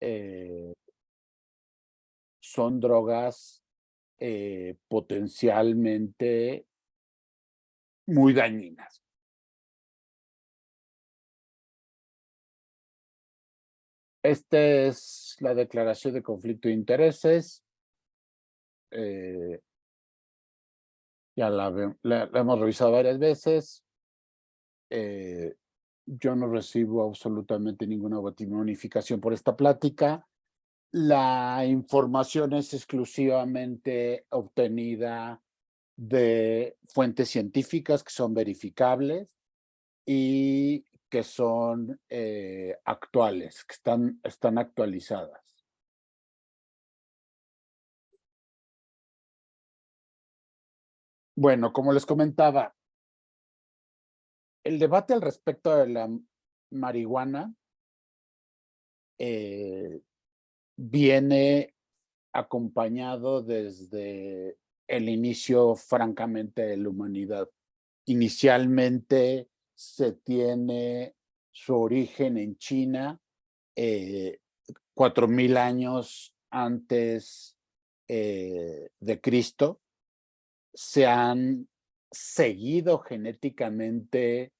eh, son drogas potencialmente muy dañinas. Esta es la declaración de conflicto de intereses. eh, ya la hemos revisado varias veces. eh, yo no recibo absolutamente ninguna bonificación por esta plática. La información es exclusivamente obtenida de fuentes científicas que son verificables y que son actuales, que están actualizadas. Bueno, como les comentaba, el debate al respecto de la marihuana eh, viene acompañado desde el inicio, francamente, de la humanidad. Inicialmente se tiene su origen en China, eh, 4000 años antes de Cristo. Se han seguido genéticamente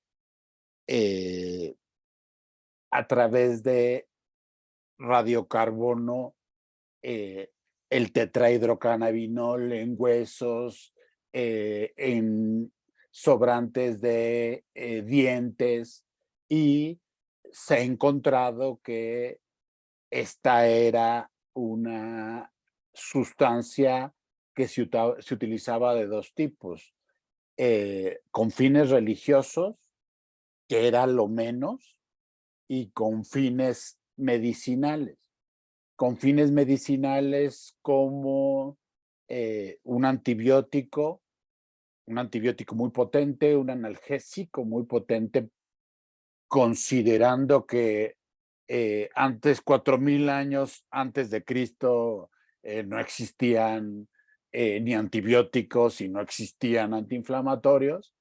eh, a través de radiocarbono, eh, el tetrahidrocannabinol en huesos, en sobrantes de dientes, y se ha encontrado que esta era una sustancia que se utilizaba de dos tipos, con fines religiosos, que era lo menos, y con fines medicinales. Con fines medicinales como un antibiótico muy potente, un analgésico muy potente, considerando que antes, 4000 años antes de Cristo, no existían ni antibióticos y no existían antiinflamatorios,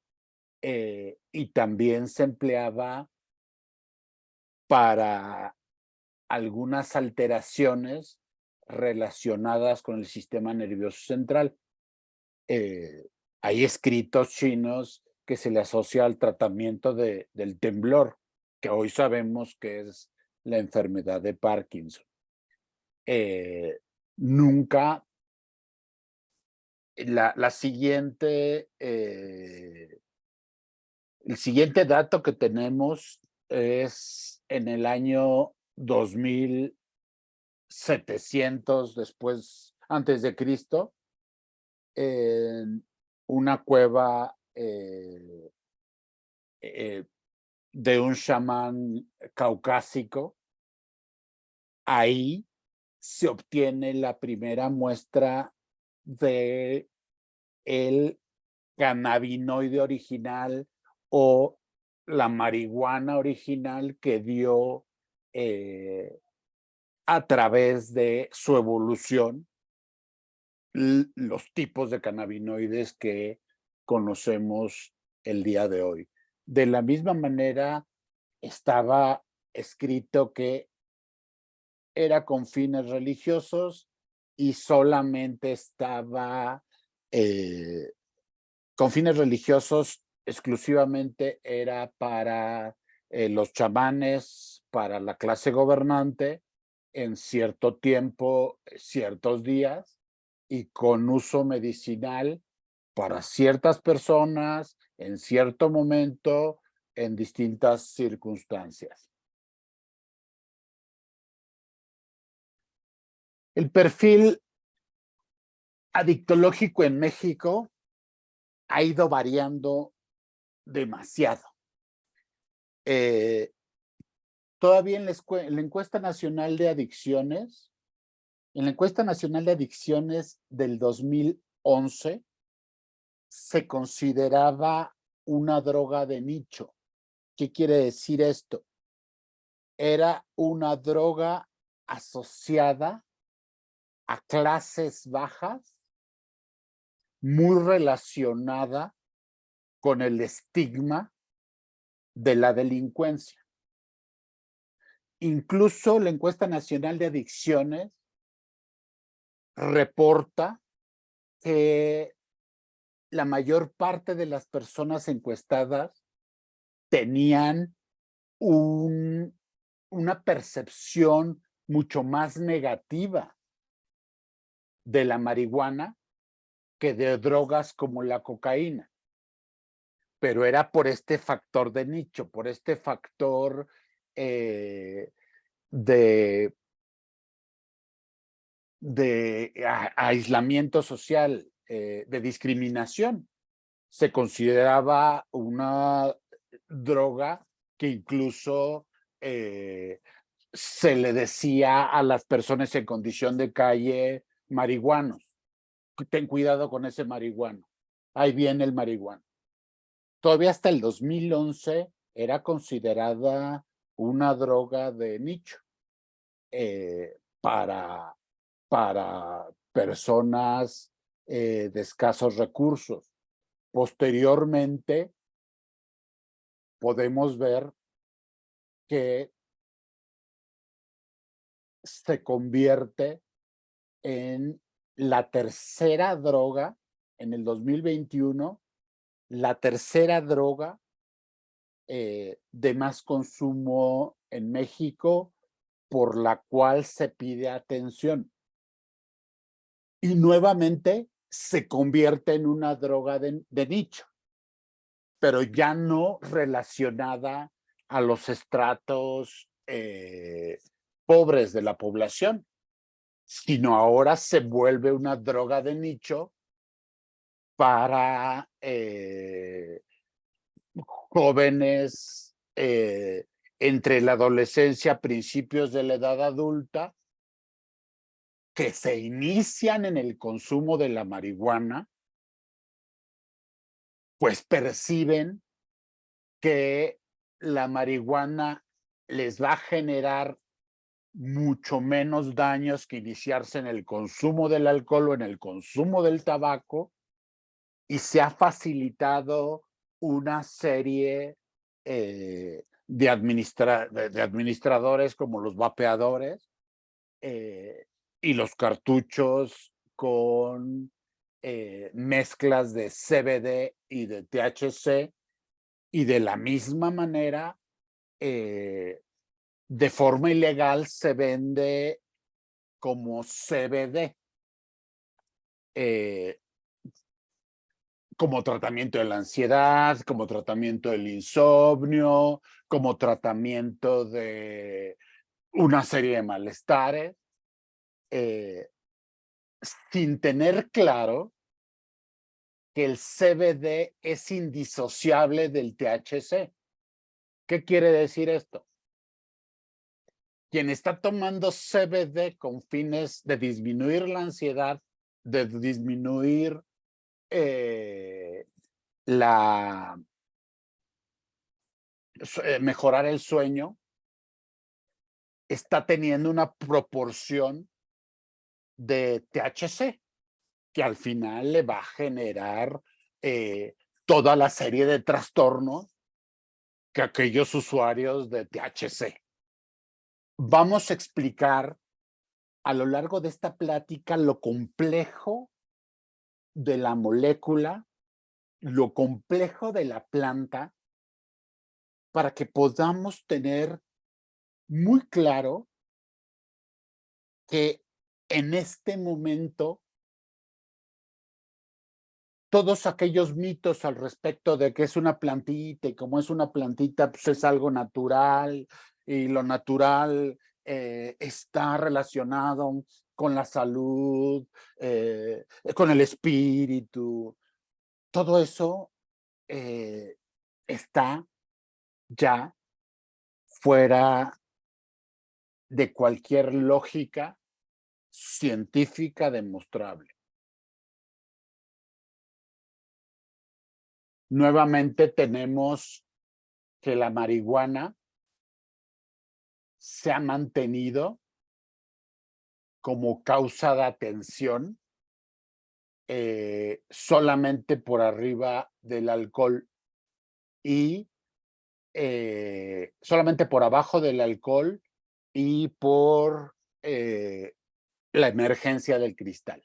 y también se empleaba para algunas alteraciones relacionadas con el sistema nervioso central. Eh, Hay escritos chinos que se le asocia al tratamiento del temblor, que hoy sabemos que es la enfermedad de Parkinson. Eh, Nunca, la siguiente, el siguiente dato que tenemos es en el año 2700 después, antes de Cristo, en una cueva eh, de un chamán caucásico. Ahí se obtiene la primera muestra de el cannabinoide original o la marihuana original que dio eh, a través de su evolución los tipos de cannabinoides que conocemos el día de hoy. De la misma manera, estaba escrito que era con fines religiosos y solamente estaba eh, con fines religiosos, exclusivamente era para los chamanes, para la clase gobernante, en cierto tiempo, ciertos días, y con uso medicinal para ciertas personas, en cierto momento, en distintas circunstancias. El perfil adictológico en México ha ido variando demasiado. Eh, Todavía en la encuesta nacional de adicciones, en la encuesta nacional de adicciones del 2011, se consideraba una droga de nicho. ¿Qué quiere decir esto? Era una droga asociada a clases bajas, muy relacionada con el estigma de la delincuencia. Incluso la encuesta nacional de adicciones reporta que la mayor parte de las personas encuestadas tenían una percepción mucho más negativa de la marihuana que de drogas como la cocaína. Pero era por este factor de nicho, por este factor de aislamiento social, de discriminación. Se consideraba una droga que incluso se le decía a las personas en condición de calle marihuanos. Ten cuidado con ese marihuano. Ahí viene el marihuano. Todavía hasta el 2011 era considerada una droga de nicho para personas de escasos recursos. Posteriormente, podemos ver que se convierte en la tercera droga en el 2021, la tercera droga de más consumo en México, por la cual se pide atención. Y nuevamente se convierte en una droga de nicho, pero ya no relacionada a los estratos pobres de la población, sino ahora se vuelve una droga de nicho para jóvenes entre la adolescencia, principios de la edad adulta, que se inician en el consumo de la marihuana, pues perciben que la marihuana les va a generar mucho menos daños que iniciarse en el consumo del alcohol o en el consumo del tabaco, y se ha facilitado una serie de administradores como los vapeadores y los cartuchos con mezclas de CBD y de THC, y de la misma manera, de forma ilegal se vende como CBD, como tratamiento de la ansiedad, como tratamiento del insomnio, como tratamiento de una serie de malestares, sin tener claro que el CBD es indisociable del THC. ¿Qué quiere decir esto? Quien está tomando CBD con fines de disminuir la ansiedad, de disminuir la mejorar el sueño, está teniendo una proporción de THC que al final le va a generar toda la serie de trastornos que aquellos usuarios de THC. Vamos a explicar a lo largo de esta plática lo complejo de la molécula, lo complejo de la planta, para que podamos tener muy claro que en este momento todos aquellos mitos al respecto de que es una plantita y como es una plantita, pues es algo natural y lo natural está relacionado con la salud, con el espíritu. Todo eso está ya fuera de cualquier lógica científica demostrable. Nuevamente tenemos que la marihuana se ha mantenido como causa de atención solamente por arriba del alcohol y solamente por abajo del alcohol y por la emergencia del cristal.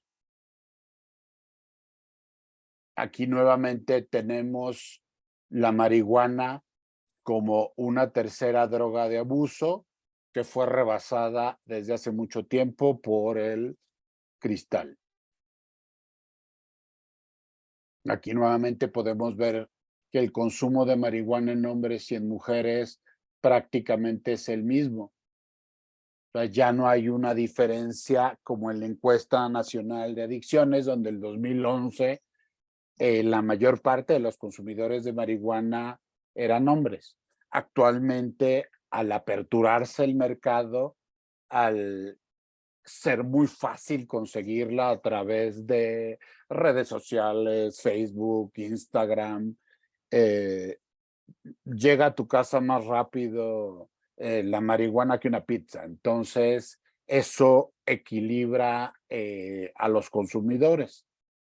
Aquí nuevamente tenemos la marihuana como una tercera droga de abuso que fue rebasada desde hace mucho tiempo por el cristal. Aquí nuevamente podemos ver que el consumo de marihuana en hombres y en mujeres prácticamente es el mismo. O sea, ya no hay una diferencia como en la encuesta nacional de adicciones, donde el 2011 la mayor parte de los consumidores de marihuana eran hombres. Actualmente, al aperturarse el mercado, al ser muy fácil conseguirla a través de redes sociales, Facebook, Instagram, eh, llega a tu casa más rápido la marihuana que una pizza. Entonces, eso equilibra a los consumidores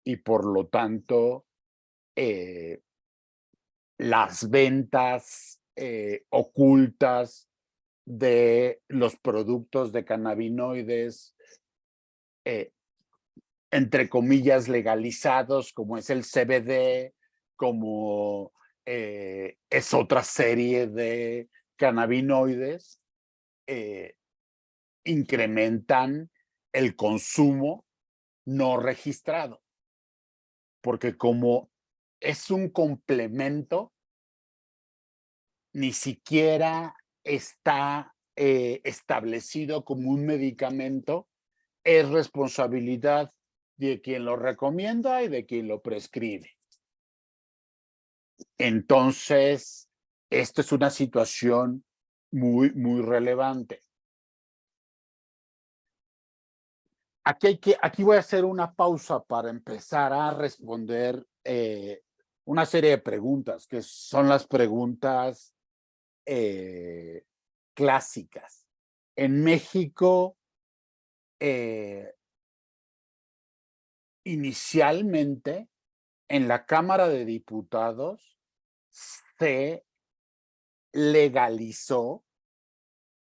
y por lo tanto, las ventas ocultas de los productos de cannabinoides, eh, entre comillas, legalizados, como es el CBD, como es otra serie de cannabinoides, eh, incrementan el consumo no registrado, porque como es un complemento, ni siquiera está establecido como un medicamento, es responsabilidad de quien lo recomienda y de quien lo prescribe. Entonces, esto es una situación muy, muy relevante. Aquí voy a hacer una pausa para empezar a responder una serie de preguntas, que son las preguntas clásicas. En México, inicialmente, en la Cámara de Diputados, se legalizó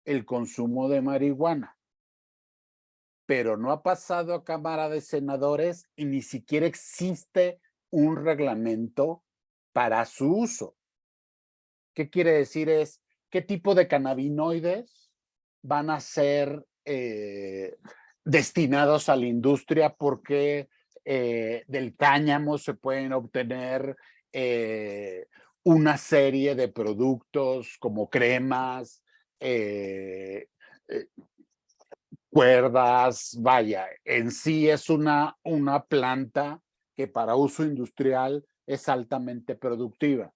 el consumo de marihuana, pero no ha pasado a Cámara de Senadores y ni siquiera existe un reglamento para su uso. ¿Qué quiere decir? Es qué tipo de cannabinoides van a ser destinados a la industria, porque del cáñamo se pueden obtener una serie de productos como cremas, eh, cuerdas, vaya, en sí es una planta que para uso industrial es altamente productiva.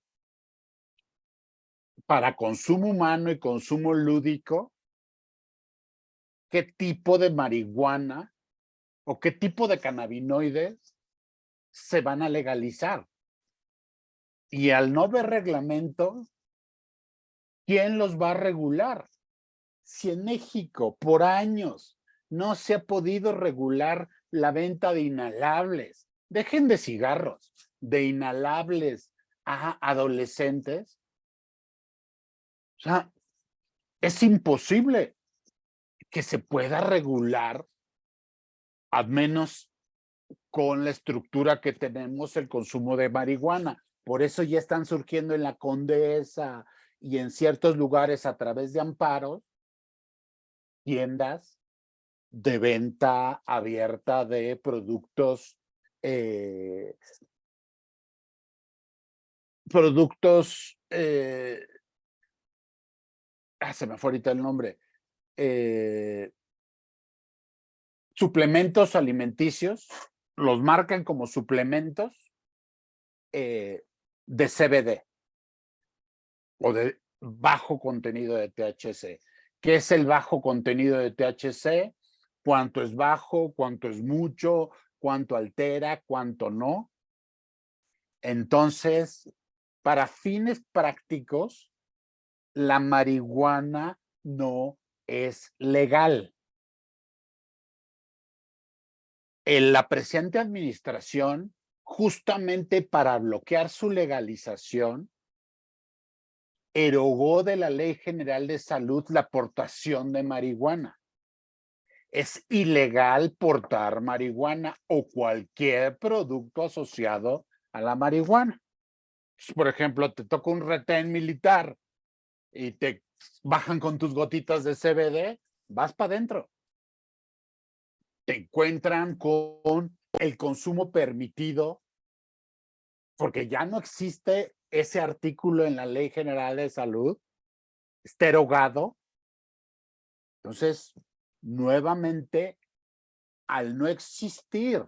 Para consumo humano y consumo lúdico, ¿qué tipo de marihuana o qué tipo de cannabinoides se van a legalizar? Y al no haber reglamento, ¿quién los va a regular? Si en México por años no se ha podido regular la venta de inhalables, dejen de cigarros, de inhalables a adolescentes, o sea, es imposible que se pueda regular, al menos con la estructura que tenemos, el consumo de marihuana. Por eso ya están surgiendo en la Condesa y en ciertos lugares a través de amparos, tiendas de venta abierta de productos, eh, productos, se me fue ahorita el nombre, eh, suplementos alimenticios, los marcan como suplementos de CBD o de bajo contenido de THC. ¿Qué es el bajo contenido de THC? ¿Cuánto es bajo? ¿Cuánto es mucho? ¿Cuánto altera? ¿Cuánto no? Entonces, para fines prácticos, la marihuana no es legal. La presente administración, justamente para bloquear su legalización, erogó de la Ley General de Salud la portación de marihuana. Es ilegal portar marihuana o cualquier producto asociado a la marihuana. Por ejemplo, te toca un retén militar y te bajan con tus gotitas de CBD, vas para adentro. Te encuentran con el consumo permitido, porque ya no existe ese artículo en la Ley General de Salud, está erogado. Entonces, nuevamente, al no existir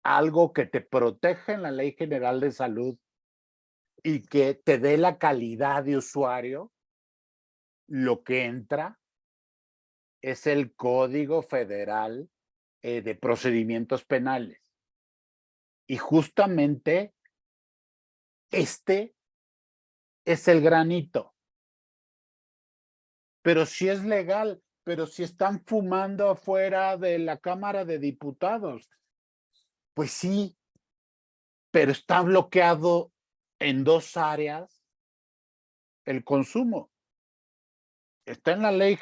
algo que te proteja en la Ley General de Salud y que te dé la calidad de usuario, lo que entra es el Código Federal de Procedimientos Penales. Y justamente este es el granito. Pero si es legal, pero si están fumando afuera de la Cámara de Diputados, pues sí, pero está bloqueado en dos áreas el consumo. Está en la Ley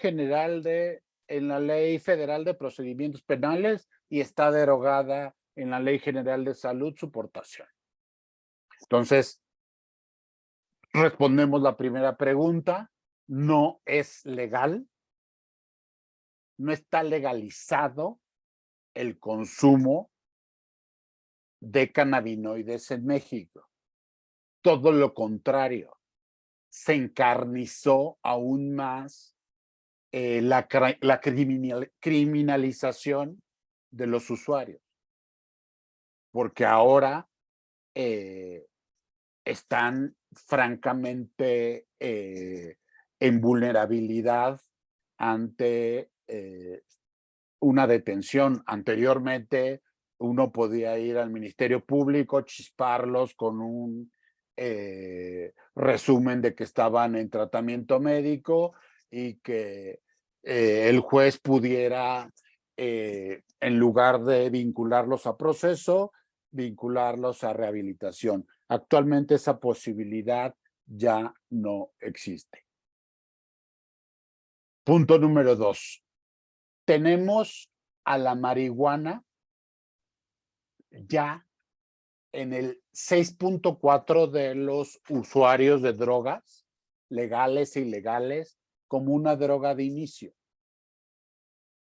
en la Ley Federal de Procedimientos Penales y está derogada en la Ley General de Salud su portación. Entonces, respondemos la primera pregunta, no es legal, no está legalizado el consumo de cannabinoides en México. Todo lo contrario, se encarnizó aún más la criminalización de los usuarios, porque ahora están francamente en vulnerabilidad ante una detención. Anteriormente, uno podía ir al Ministerio Público, chisparlos con un resumen de que estaban en tratamiento médico y que el juez pudiera, en lugar de vincularlos a proceso, vincularlos a rehabilitación. Actualmente esa posibilidad ya no existe. Punto número 2. Tenemos a la marihuana ya en el 6.4 de los usuarios de drogas, legales e ilegales, como una droga de inicio,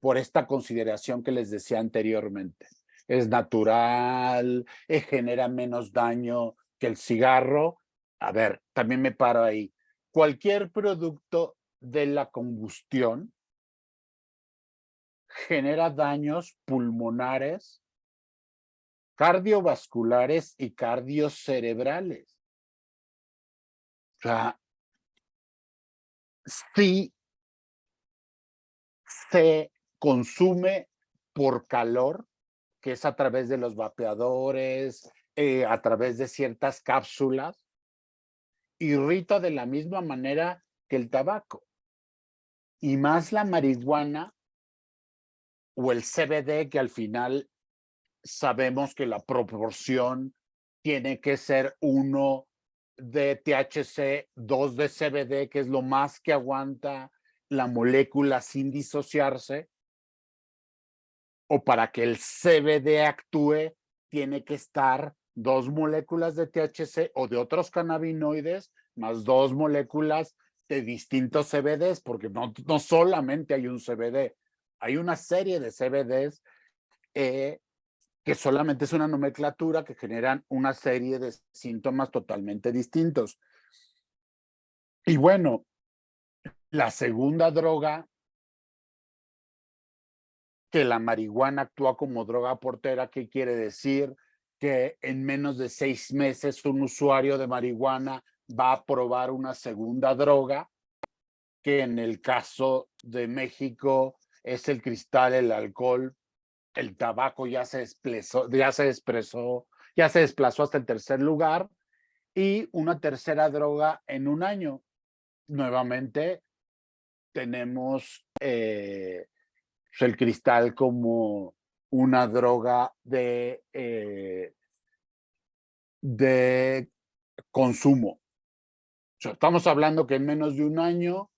por esta consideración que les decía anteriormente. Es natural, genera menos daño que el cigarro. A ver, también me paro ahí. Cualquier producto de la combustión genera daños pulmonares, cardiovasculares y cardiocerebrales. O sea, sí se consume por calor, que es a través de los vapeadores, a través de ciertas cápsulas, irrita de la misma manera que el tabaco. Y más la marihuana o el CBD, que al final sabemos que la proporción tiene que ser 1 de THC, 2 de CBD, que es lo más que aguanta la molécula sin disociarse, o para que el CBD actúe, tiene que estar 2 moléculas de THC o de otros cannabinoides, más 2 moléculas de distintos CBDs, porque no solamente hay un CBD, hay una serie de CBDs que solamente es una nomenclatura que generan una serie de síntomas totalmente distintos. Y bueno, la segunda droga, que la marihuana actúa como droga portera, ¿qué quiere decir? Que en menos de 6 meses un usuario de marihuana va a probar una segunda droga, que en el caso de México es el cristal, el alcohol, el tabaco ya se desplazó hasta el tercer lugar, y una tercera droga en un año. Nuevamente tenemos el cristal como una droga de consumo. sea, estamos hablando que en menos de un año,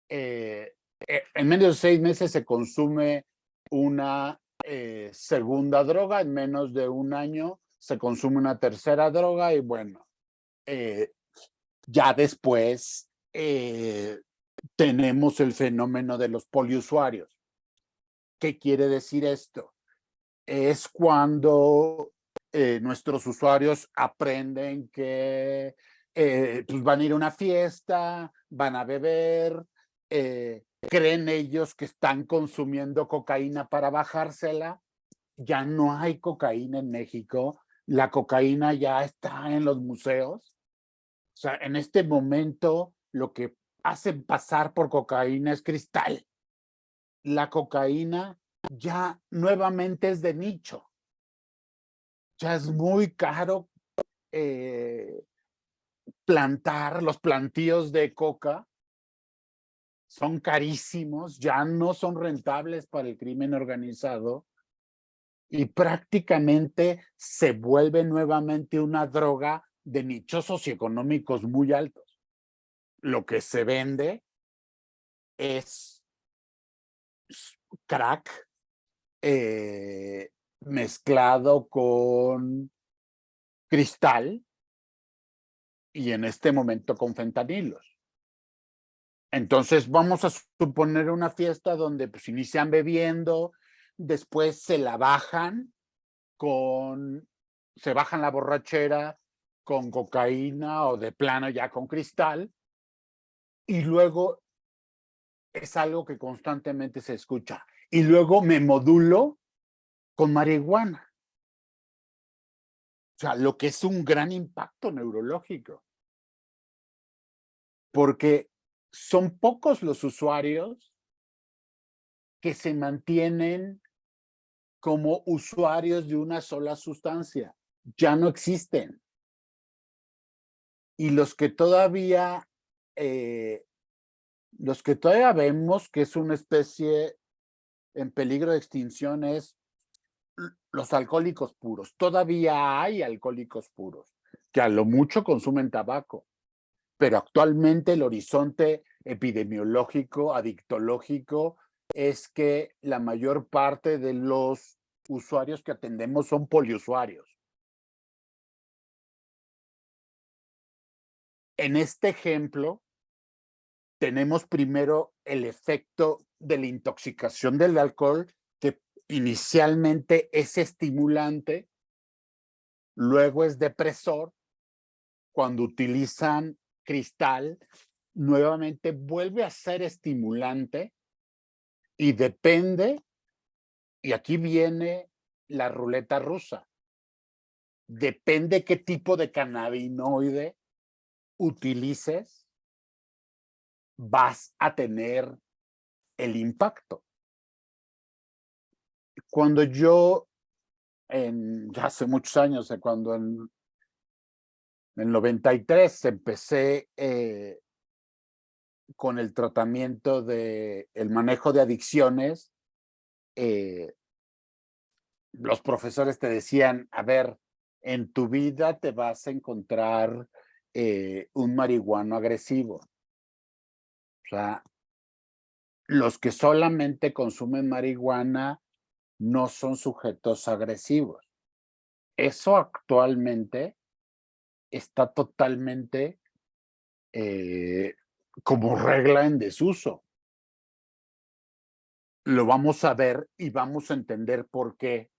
en menos de 6 meses se consume una segunda droga, en menos de un año se consume una tercera droga y bueno, ya después tenemos el fenómeno de los poliusuarios. ¿Qué quiere decir esto? Es cuando nuestros usuarios aprenden que pues van a ir a una fiesta, van a beber, creen ellos que están consumiendo cocaína para bajársela. Ya no hay cocaína en México, la cocaína ya está en los museos. O sea, en este momento lo que hacen pasar por cocaína es cristal. La cocaína ya nuevamente es de nicho. Ya es muy caro plantar, los plantíos de coca son carísimos, ya no son rentables para el crimen organizado y prácticamente se vuelve nuevamente una droga de nichos socioeconómicos muy altos. Lo que se vende es crack mezclado con cristal y en este momento con fentanilos. Entonces vamos a suponer una fiesta donde pues inician bebiendo, después se la bajan se bajan la borrachera con cocaína o de plano ya con cristal y luego es algo que constantemente se escucha. Y luego me modulo con marihuana. O sea, lo que es un gran impacto neurológico. Porque son pocos los usuarios que se mantienen como usuarios de una sola sustancia. Ya no existen. Y los que todavía vemos que es una especie en peligro de extinción es los alcohólicos puros. Todavía hay alcohólicos puros que a lo mucho consumen tabaco, pero actualmente el horizonte epidemiológico, adictológico, es que la mayor parte de los usuarios que atendemos son poliusuarios. En este ejemplo, tenemos primero el efecto de la intoxicación del alcohol, que inicialmente es estimulante, luego es depresor. Cuando utilizan cristal, nuevamente vuelve a ser estimulante y depende, y aquí viene la ruleta rusa, depende qué tipo de cannabinoide utilices, vas a tener el impacto. Cuando yo, ya hace muchos años, cuando en el 93 empecé con el tratamiento del manejo de adicciones, los profesores te decían, a ver, en tu vida te vas a encontrar un marihuano agresivo. O sea, los que solamente consumen marihuana no son sujetos agresivos. Eso actualmente está totalmente eh, como regla en desuso. Lo vamos a ver y vamos a entender por qué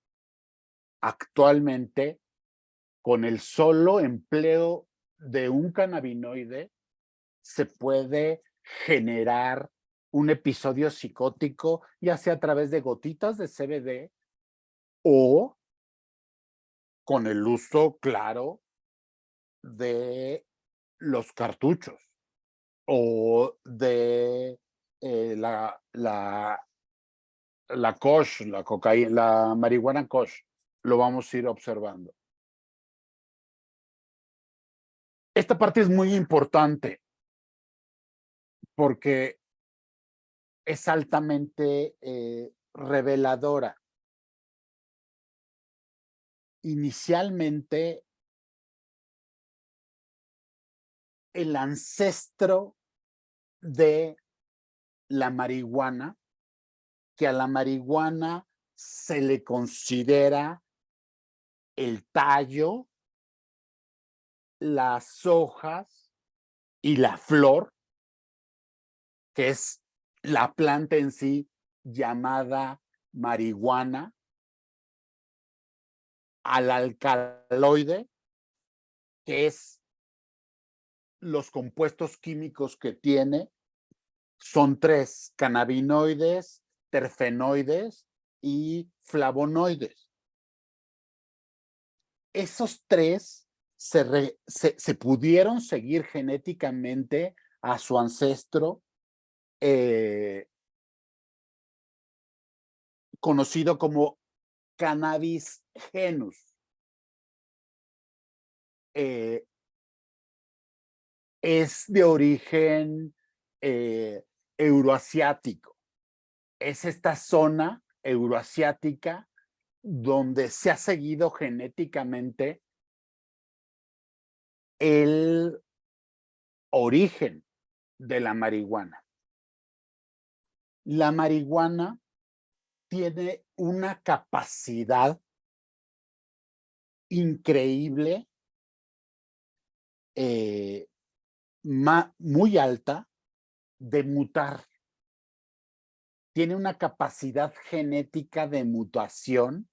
actualmente, con el solo empleo de un cannabinoide, se puede generar un episodio psicótico, ya sea a través de gotitas de CBD o con el uso claro de los cartuchos o de la Kosh, la cocaína, la marihuana Kosh. Lo vamos a ir observando. Esta parte es muy importante porque es altamente reveladora. Inicialmente el ancestro de la marihuana, que a la marihuana se le considera el tallo, las hojas y la flor, que es la planta en sí llamada marihuana, al alcaloide, que es los compuestos químicos que tiene, son 3: cannabinoides, terpenoides y flavonoides. Esos 3 se pudieron seguir genéticamente a su ancestro, conocido como Cannabis genus. Es de origen euroasiático. Es esta zona euroasiática donde se ha seguido genéticamente el origen de la marihuana. La marihuana tiene una capacidad increíble, muy alta, de mutar. Tiene una capacidad genética de mutación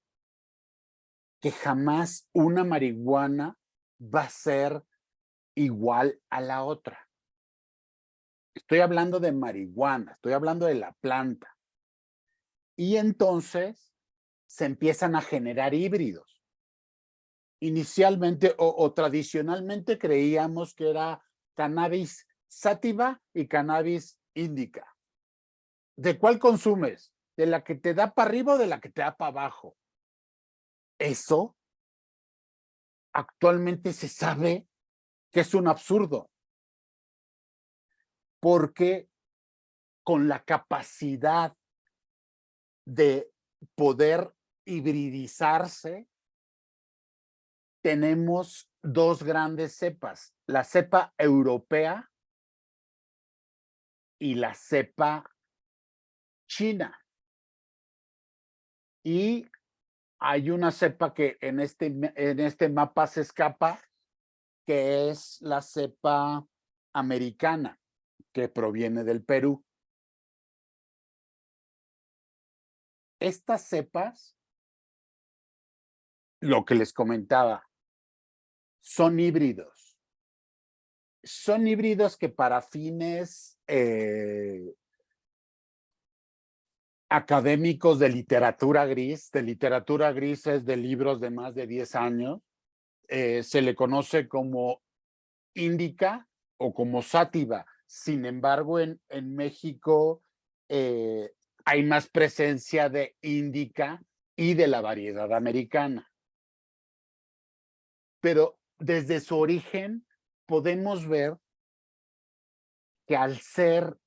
que jamás una marihuana va a ser igual a la otra. Estoy hablando de marihuana, estoy hablando de la planta. Y entonces se empiezan a generar híbridos. Inicialmente o tradicionalmente creíamos que era cannabis sativa y cannabis indica. ¿De cuál consumes? ¿De la que te da para arriba o de la que te da para abajo? Eso actualmente se sabe que es un absurdo, porque con la capacidad de poder hibridizarse, tenemos 2 grandes cepas, la cepa europea y la cepa china. Y hay una cepa que en este mapa se escapa, que es la cepa americana, que proviene del Perú. Estas cepas, lo que les comentaba, son híbridos. Son híbridos que para fines académicos de literatura gris es de libros de más de 10 años, se le conoce como índica o como sátiva. Sin embargo, en México hay más presencia de índica y de la variedad americana. Pero desde su origen podemos ver que al ser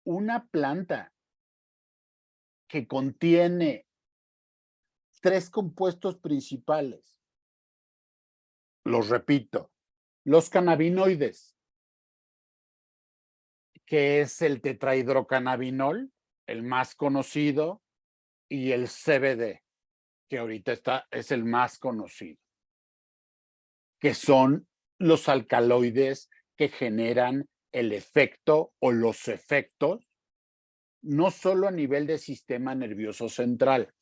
una planta que contiene 3 compuestos principales, los repito, los cannabinoides, que es el tetrahidrocannabinol, el más conocido, y el CBD, que ahorita es el más conocido, que son los alcaloides que generan el efecto o los efectos, no solo a nivel del sistema nervioso central,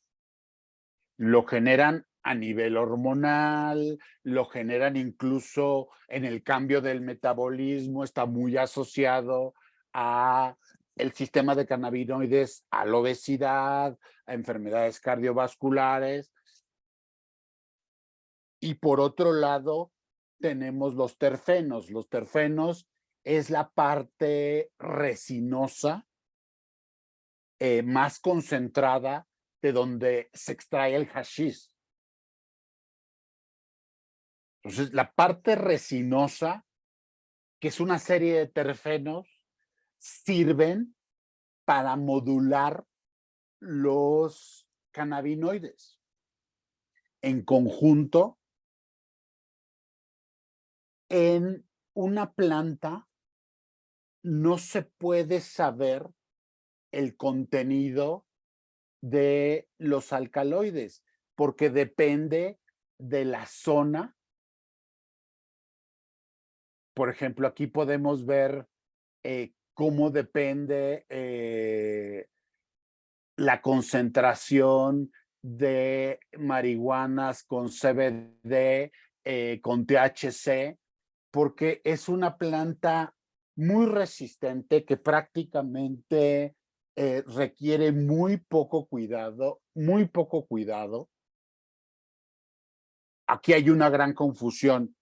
lo generan a nivel hormonal, lo generan incluso en el cambio del metabolismo, está muy asociado a el sistema de cannabinoides, a la obesidad, a enfermedades cardiovasculares. Y por otro lado, tenemos los terpenos. Los terpenos es la parte resinosa más concentrada de donde se extrae el hashish. Entonces, la parte resinosa, que es una serie de terpenos, sirven para modular los cannabinoides. En conjunto, En una planta no se puede saber el contenido de los alcaloides, porque depende de la zona. Por ejemplo, aquí podemos ver cómo depende la concentración de marihuanas con CBD, con THC, porque es una planta muy resistente que prácticamente requiere muy poco cuidado, muy poco cuidado. Aquí hay una gran confusión,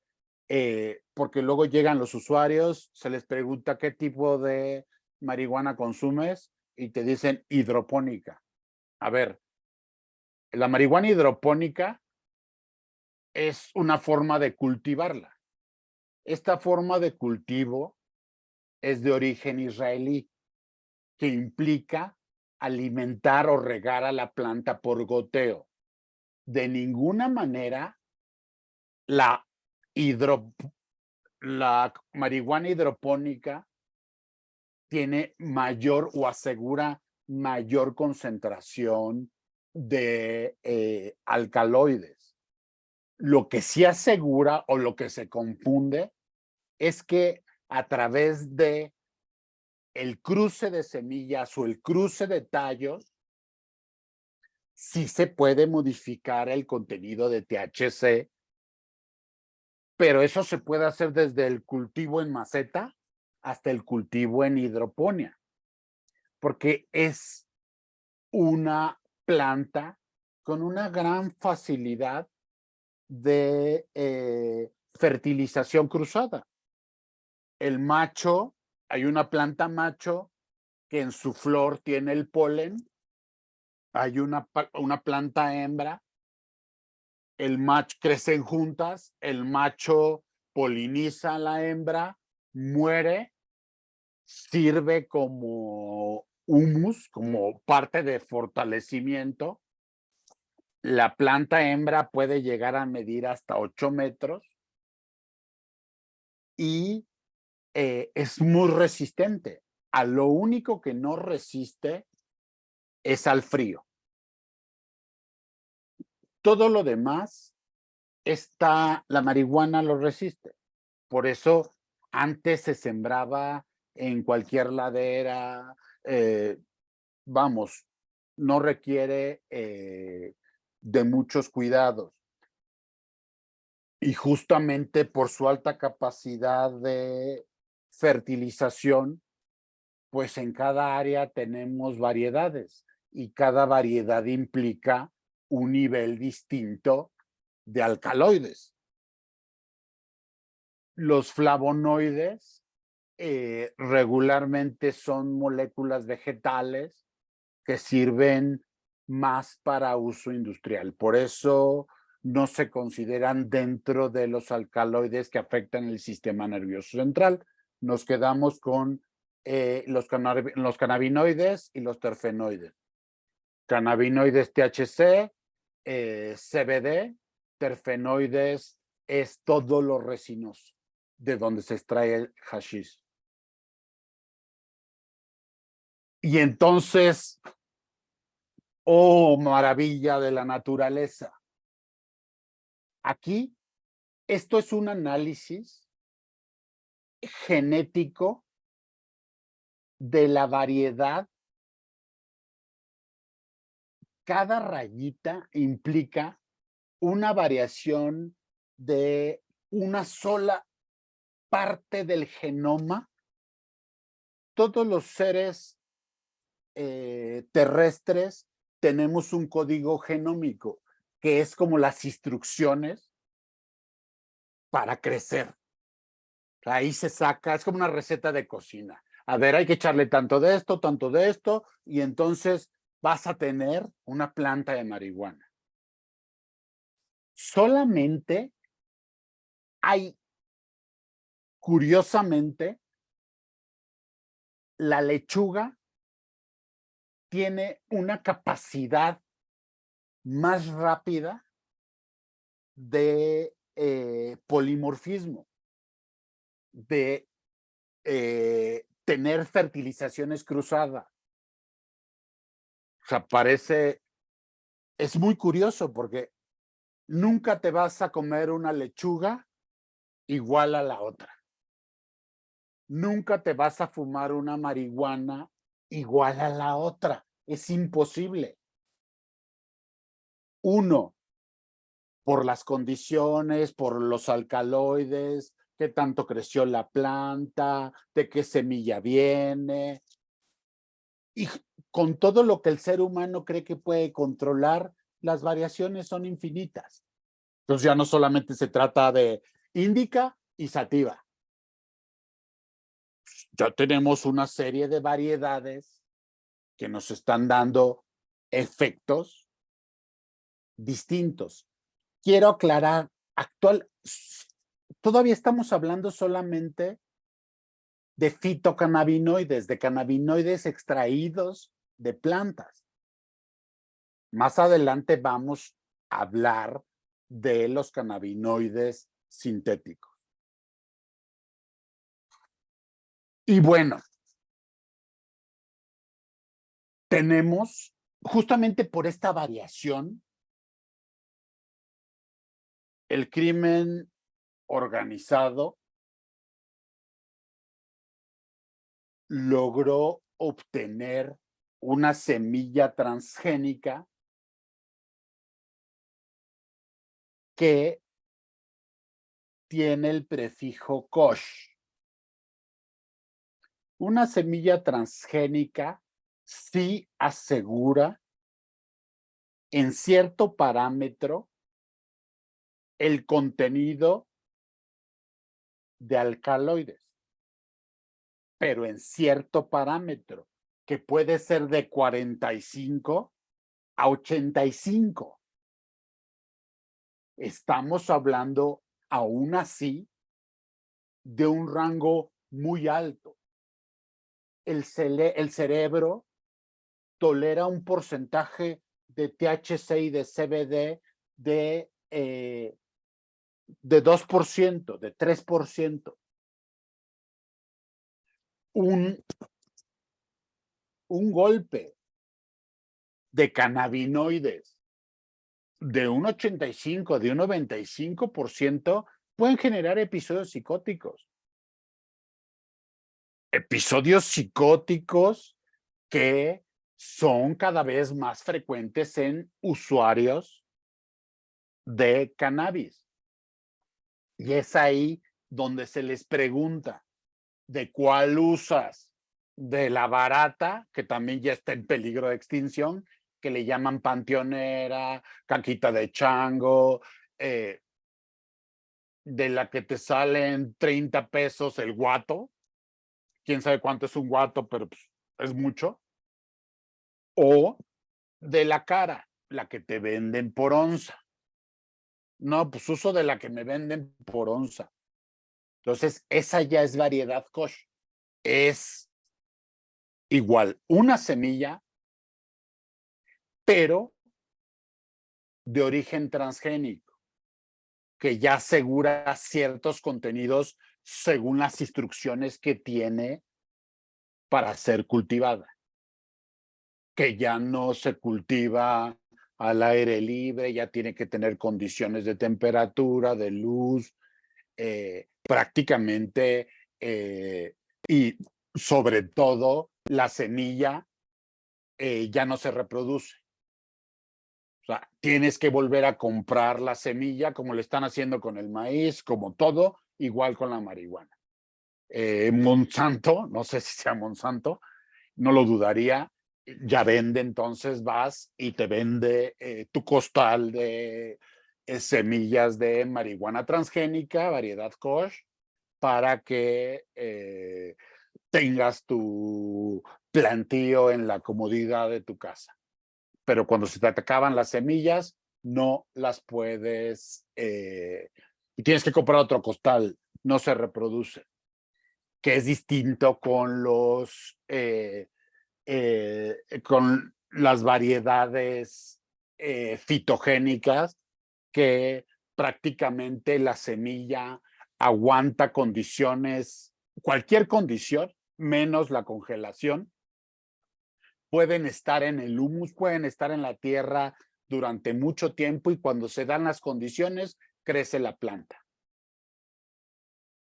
porque luego llegan los usuarios, se les pregunta qué tipo de marihuana consumes y te dicen hidropónica. A ver, la marihuana hidropónica es una forma de cultivarla. Esta forma de cultivo es de origen israelí, que implica alimentar o regar a la planta por goteo. De ninguna manera la, hidro, la marihuana hidropónica tiene mayor o asegura mayor concentración de alcaloides. Lo que sí asegura o lo que se confunde es que a través de el cruce de semillas o el cruce de tallos, sí se puede modificar el contenido de THC, pero eso se puede hacer desde el cultivo en maceta hasta el cultivo en hidroponía, porque es una planta con una gran facilidad de fertilización cruzada. El macho, hay una planta macho que en su flor tiene el polen, hay una planta hembra, el macho crecen juntas, el macho poliniza a la hembra, muere, sirve como humus, como parte de fortalecimiento. La planta hembra puede llegar a medir hasta 8 metros y es muy resistente. A lo único que no resiste es al frío. Todo lo demás la marihuana lo resiste. Por eso antes se sembraba en cualquier ladera, vamos, no requiere de muchos cuidados. Y justamente por su alta capacidad de fertilización, pues en cada área tenemos variedades y cada variedad implica un nivel distinto de alcaloides. Los flavonoides regularmente son moléculas vegetales que sirven más para uso industrial. Por eso no se consideran dentro de los alcaloides que afectan el sistema nervioso central. Nos quedamos con los cannabinoides y los terfenoides. Cannabinoides THC, CBD, terfenoides es todo lo resinoso de donde se extrae el hashish. Y entonces, oh maravilla de la naturaleza, aquí esto es un análisis genético de la variedad. Cada rayita implica una variación de una sola parte del genoma. Todos los seres terrestres tenemos un código genómico que es como las instrucciones para crecer. Ahí se saca, es como una receta de cocina. A ver, hay que echarle tanto de esto, y entonces vas a tener una planta de marihuana. Solamente hay, curiosamente, la lechuga tiene una capacidad más rápida de polimorfismo. de tener fertilizaciones cruzadas. O sea, es muy curioso porque nunca te vas a comer una lechuga igual a la otra. Nunca te vas a fumar una marihuana igual a la otra. Es imposible. Uno, por las condiciones, por los alcaloides, qué tanto creció la planta, de qué semilla viene. Y con todo lo que el ser humano cree que puede controlar, las variaciones son infinitas. Entonces ya no solamente se trata de índica y sativa. Ya tenemos una serie de variedades que nos están dando efectos distintos. Quiero aclarar, todavía estamos hablando solamente de fitocannabinoides, de cannabinoides extraídos de plantas. Más adelante vamos a hablar de los cannabinoides sintéticos. Y bueno, tenemos, justamente por esta variación, el crimen organizado logró obtener una semilla transgénica que tiene el prefijo kosh. Una semilla transgénica sí asegura en cierto parámetro el contenido de alcaloides, pero en cierto parámetro, que puede ser de 45 a 85. Estamos hablando, aún así, de un rango muy alto. El cerebro tolera un porcentaje de THC y de CBD de 2%, de 3%. Un golpe de cannabinoides de un 85, de un 95%, pueden generar episodios psicóticos. Episodios psicóticos que son cada vez más frecuentes en usuarios de cannabis. Y es ahí donde se les pregunta, ¿de cuál usas? ¿De la barata, que también ya está en peligro de extinción, que le llaman panteonera, caquita de chango, de la que te salen 30 pesos el guato? Quién sabe cuánto es un guato, pero pues, es mucho. O de la cara, la que te venden por onza. No, pues uso de la que me venden por onza. Entonces, esa ya es variedad kosh. Es igual una semilla, pero de origen transgénico, que ya asegura ciertos contenidos según las instrucciones que tiene para ser cultivada, que ya no se cultiva al aire libre, ya tiene que tener condiciones de temperatura, de luz, prácticamente, y sobre todo la semilla ya no se reproduce. O sea, tienes que volver a comprar la semilla, como le están haciendo con el maíz, como todo, igual con la marihuana. Monsanto, no sé si sea Monsanto, no lo dudaría, ya vende, entonces vas y te vende tu costal de semillas de marihuana transgénica, variedad kosh, para que tengas tu plantío en la comodidad de tu casa. Pero cuando se te acaban las semillas, no las puedes, y tienes que comprar otro costal, no se reproduce, que es distinto con con las variedades fitogénicas, que prácticamente la semilla aguanta condiciones, cualquier condición, menos la congelación. Pueden estar en el humus, pueden estar en la tierra durante mucho tiempo y cuando se dan las condiciones, crece la planta.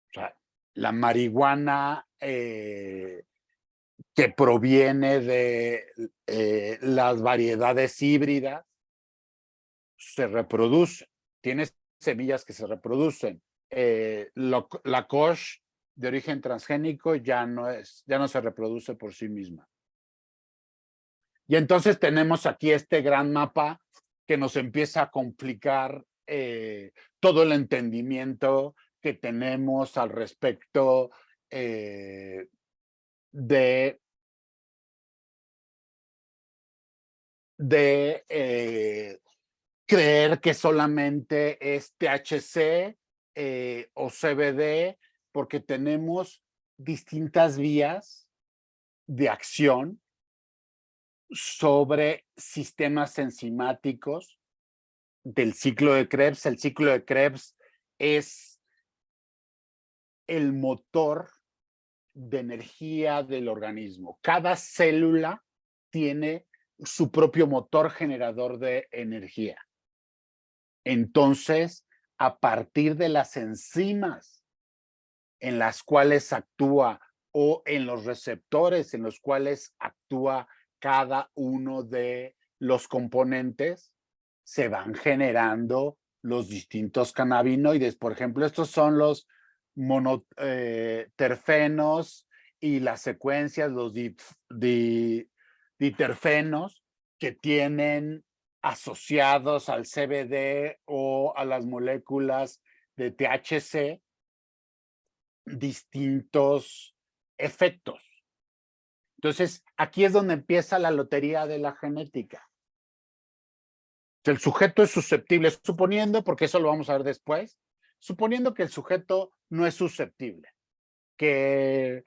O sea, la marihuana que proviene de las variedades híbridas se reproduce, tiene semillas que se reproducen. La Koch de origen transgénico ya no se reproduce por sí misma. Y entonces tenemos aquí este gran mapa que nos empieza a complicar todo el entendimiento que tenemos al respecto de creer que solamente es THC o CBD, porque tenemos distintas vías de acción sobre sistemas enzimáticos del ciclo de Krebs. El ciclo de Krebs es el motor de energía del organismo. Cada célula tiene su propio motor generador de energía. Entonces, a partir de las enzimas en las cuales actúa o en los receptores en los cuales actúa cada uno de los componentes, se van generando los distintos cannabinoides. Por ejemplo, estos son los monoterfenos y las secuencias, los diterfenos, que tienen asociados al CBD o a las moléculas de THC distintos efectos. Entonces, aquí es donde empieza la lotería de la genética. El sujeto es susceptible, suponiendo, porque eso lo vamos a ver después, suponiendo que el sujeto no es susceptible, que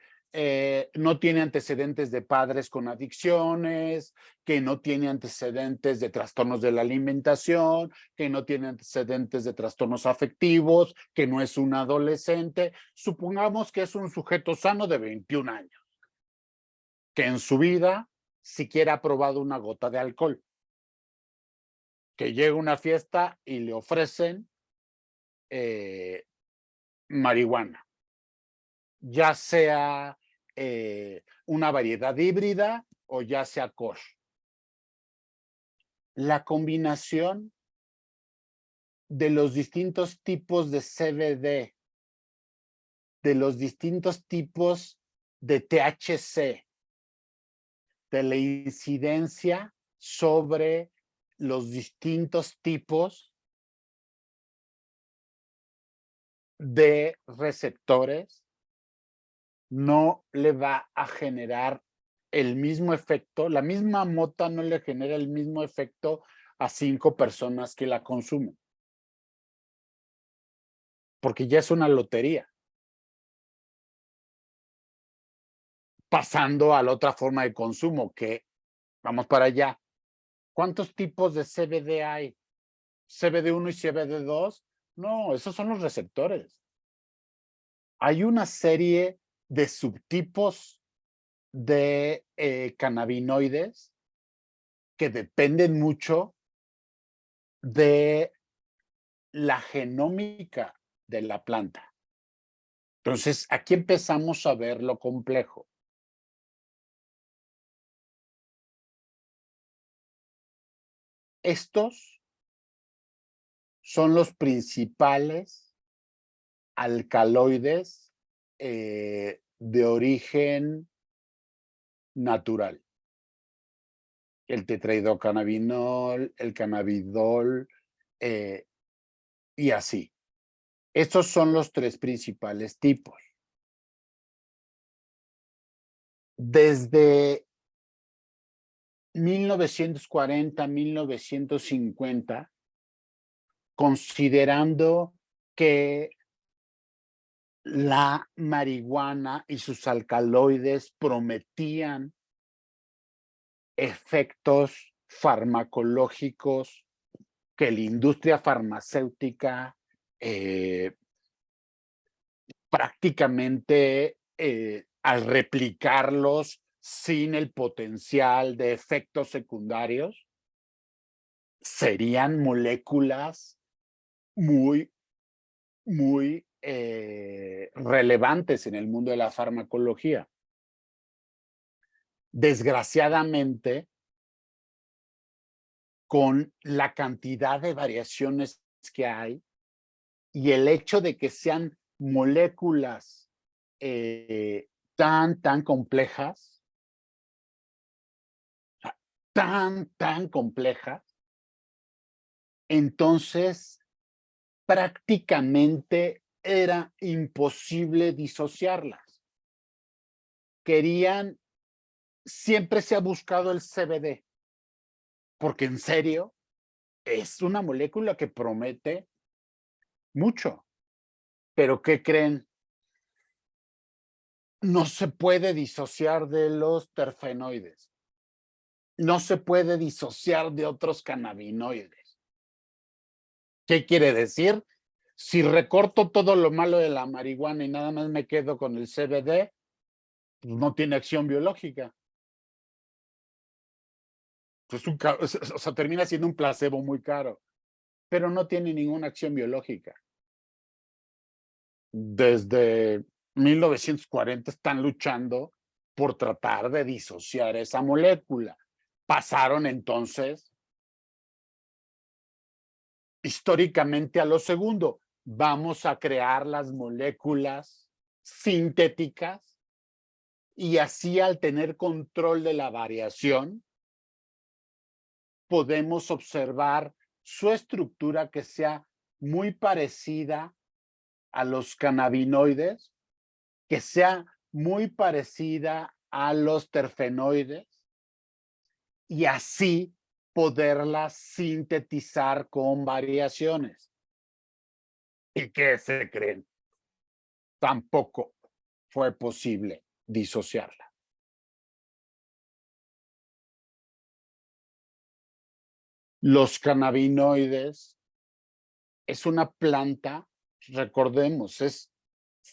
no tiene antecedentes de padres con adicciones, que no tiene antecedentes de trastornos de la alimentación, que no tiene antecedentes de trastornos afectivos, que no es un adolescente. Supongamos que es un sujeto sano de 21 años, que en su vida siquiera ha probado una gota de alcohol, que llega a una fiesta y le ofrecen marihuana, ya sea una variedad híbrida o ya sea Koch. La combinación de los distintos tipos de CBD, de los distintos tipos de THC, de la incidencia sobre los distintos tipos de receptores, no le va a generar el mismo efecto, la misma mota no le genera el mismo efecto a 5 personas que la consumen. Porque ya es una lotería. Pasando a la otra forma de consumo, que vamos para allá. ¿Cuántos tipos de CBD hay? ¿CBD1 y CBD2? No, esos son los receptores. Hay una serie de subtipos de cannabinoides que dependen mucho de la genómica de la planta. Entonces, aquí empezamos a ver lo complejo. Estos son los principales alcaloides de origen natural. El tetrahidrocannabinol, el cannabidol y así. Estos son los 3 principales tipos. Desde 1940, 1950, considerando que la marihuana y sus alcaloides prometían efectos farmacológicos que la industria farmacéutica prácticamente al replicarlos sin el potencial de efectos secundarios, serían moléculas muy, muy relevantes en el mundo de la farmacología. Desgraciadamente, con la cantidad de variaciones que hay y el hecho de que sean moléculas tan complejas, tan complejas, entonces prácticamente era imposible disociarlas. Querían, siempre se ha buscado el CBD, porque en serio es una molécula que promete mucho, pero ¿qué creen? No se puede disociar de los terfenoides, no se puede disociar de otros cannabinoides. ¿Qué quiere decir? Si recorto todo lo malo de la marihuana y nada más me quedo con el CBD, pues no tiene acción biológica. Pues o sea, termina siendo un placebo muy caro, pero no tiene ninguna acción biológica. Desde 1940 están luchando por tratar de disociar esa molécula. Pasaron entonces históricamente a lo segundo. Vamos a crear las moléculas sintéticas y así al tener control de la variación, podemos observar su estructura que sea muy parecida a los cannabinoides, que sea muy parecida a los terfenoides y así poderlas sintetizar con variaciones. ¿Y qué se creen? Tampoco fue posible disociarla. Los cannabinoides es una planta, recordemos, es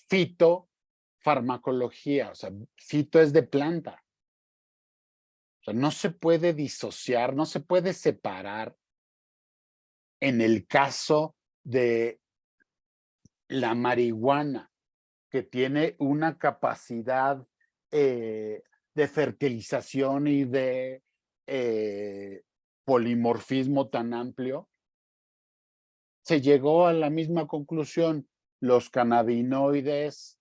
fitofarmacología, o sea, fito es de planta. O sea, no se puede disociar, no se puede separar en el caso de la marihuana, que tiene una capacidad de fertilización y de polimorfismo tan amplio, se llegó a la misma conclusión. Los cannabinoides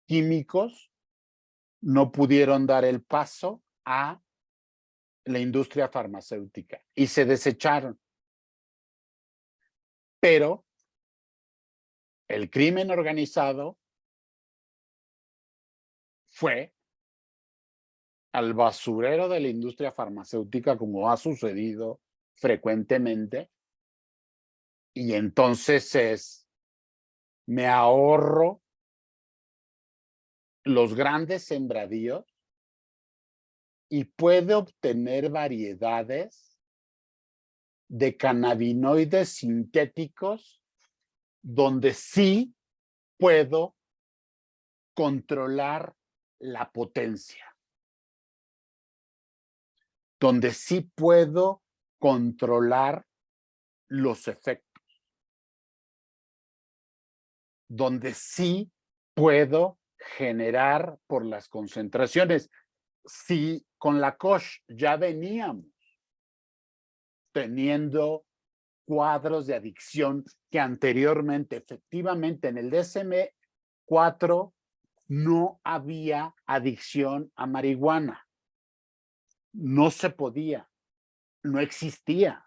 químicos no pudieron dar el paso a la industria farmacéutica y se desecharon. Pero el crimen organizado fue al basurero de la industria farmacéutica, como ha sucedido frecuentemente, y entonces me ahorro los grandes sembradíos y puedo obtener variedades de cannabinoides sintéticos donde sí puedo controlar la potencia, donde sí puedo controlar los efectos, donde sí puedo generar por las concentraciones. Si con la COSH ya veníamos teniendo cuadros de adicción que anteriormente, efectivamente, en el DSM-4 no había adicción a marihuana. No se podía, no existía.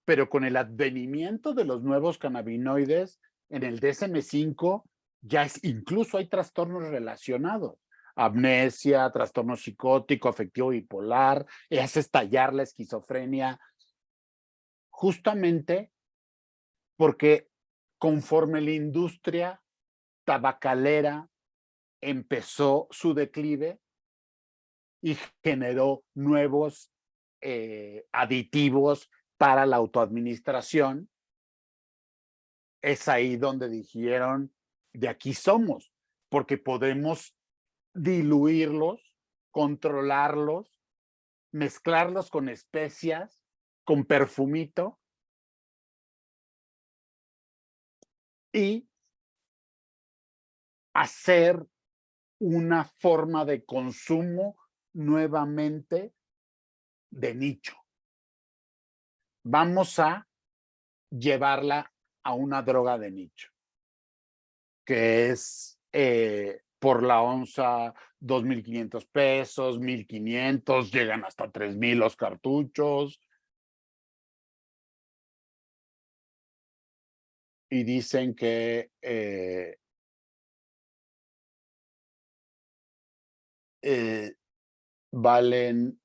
Pero con el advenimiento de los nuevos cannabinoides, en el DSM-5 ya es, incluso hay trastornos relacionados. Amnesia, trastorno psicótico, afectivo bipolar, hace estallar la esquizofrenia, justamente porque conforme la industria tabacalera empezó su declive y generó nuevos aditivos para la autoadministración, es ahí donde dijeron, de aquí somos, porque podemos diluirlos, controlarlos, mezclarlos con especias, con perfumito y hacer una forma de consumo nuevamente de nicho. Vamos a llevarla a una droga de nicho, que es por la onza 2,500 pesos, 1,500, llegan hasta 3,000 los cartuchos. Y dicen que valen